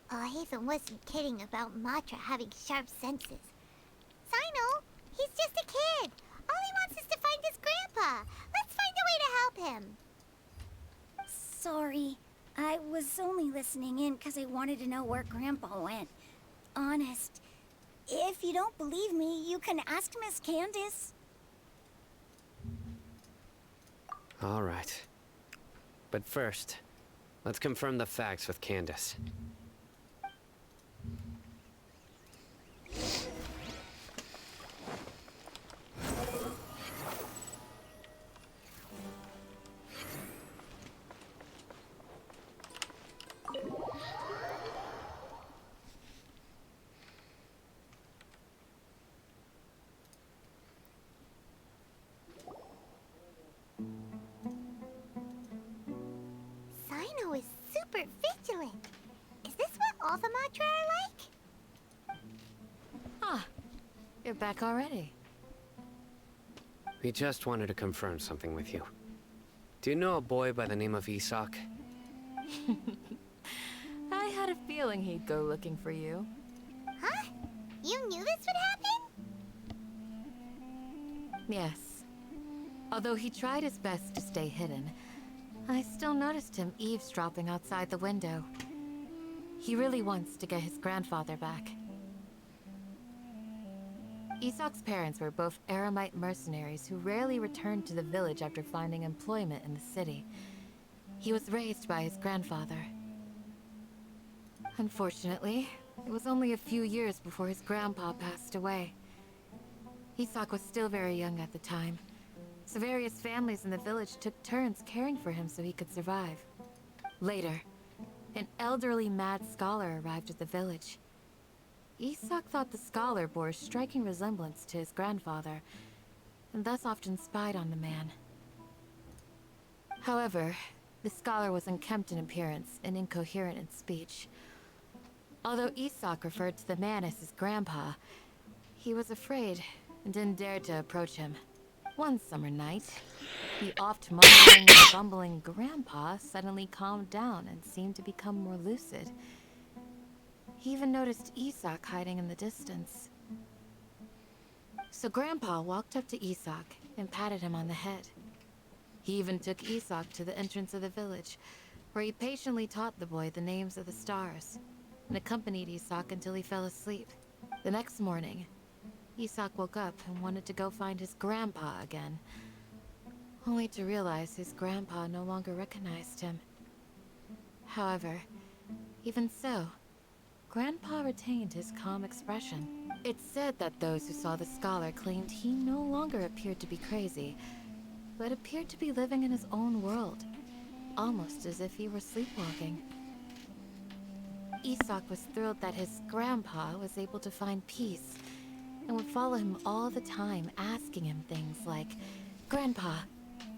Hatham wasn't kidding about Matra having sharp senses. Sino, he's just a kid. All he wants is to find his grandpa. Let's find a way to help him. Sorry. I was only listening in because I wanted to know where Grandpa went. Honest. If you don't believe me, you can ask Miss Candace. All right. But first, let's confirm the facts with Candace. Sino is super vigilant. Is this what all the Matra are like? Ah, you're back already. We just wanted to confirm something with you. Do you know a boy by the name of Isak? I had a feeling he'd go looking for you. Huh? You knew this would happen? Yes. Although he tried his best to stay hidden, I still noticed him eavesdropping outside the window. He really wants to get his grandfather back. Isak's parents were both Aramite mercenaries who rarely returned to the village after finding employment in the city. He was raised by his grandfather. Unfortunately, it was only a few years before his grandpa passed away. Isak was still very young at the time, so various families in the village took turns caring for him so he could survive. Later, an elderly mad scholar arrived at the village. Isak thought the scholar bore a striking resemblance to his grandfather, and thus often spied on the man. However, the scholar was unkempt in appearance and incoherent in speech. Although Isak referred to the man as his grandpa, he was afraid and didn't dare to approach him. One summer night, the oft-mumbling and bumbling grandpa suddenly calmed down and seemed to become more lucid. He even noticed Isak hiding in the distance. So Grandpa walked up to Isak and patted him on the head. He even took Isak to the entrance of the village, where he patiently taught the boy the names of the stars, and accompanied Isak until he fell asleep. The next morning, Isak woke up and wanted to go find his grandpa again. only to realize his grandpa no longer recognized him. However, even so, Grandpa retained his calm expression. It's said that those who saw the scholar claimed he no longer appeared to be crazy, but appeared to be living in his own world, almost as if he were sleepwalking. Isak was thrilled that his grandpa was able to find peace, and would follow him all the time, asking him things like, "Grandpa,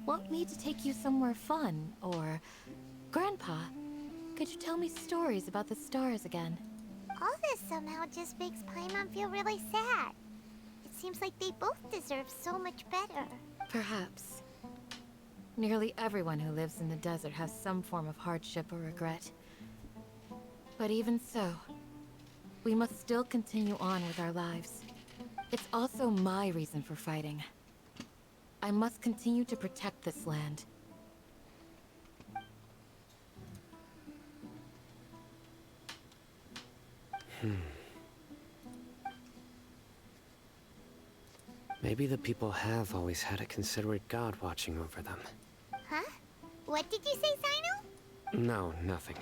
want me to take you somewhere fun?" Or, "Grandpa, could you tell me stories about the stars again?" All this somehow just makes Paimon feel really sad. It seems like they both deserve so much better. Perhaps. Nearly everyone who lives in the desert has some form of hardship or regret. But even so, we must still continue on with our lives. It's also my reason for fighting. I must continue to protect this land. Maybe the people have always had a considerate god watching over them. Huh? What did you say, Sino? No, nothing.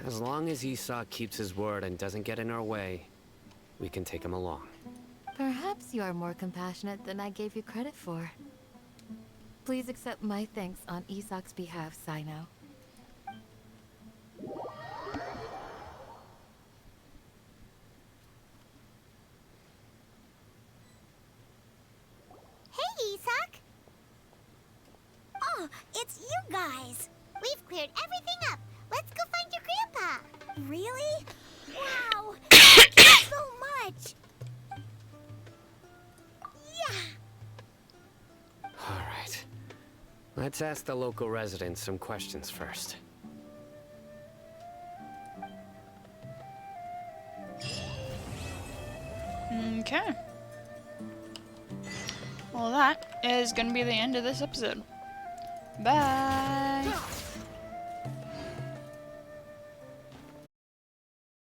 As long as Isak keeps his word and doesn't get in our way, we can take him along. Perhaps you are more compassionate than I gave you credit for. Please accept my thanks on Isak's behalf, Sino. Hey, Isak! Oh, it's you guys! We've cleared everything up. Let's go find your grandpa. Really? Wow! Thank you so much! Yeah! Alright. Let's ask the local residents some questions first. Okay. Well, that is going to be the end of this episode. Bye!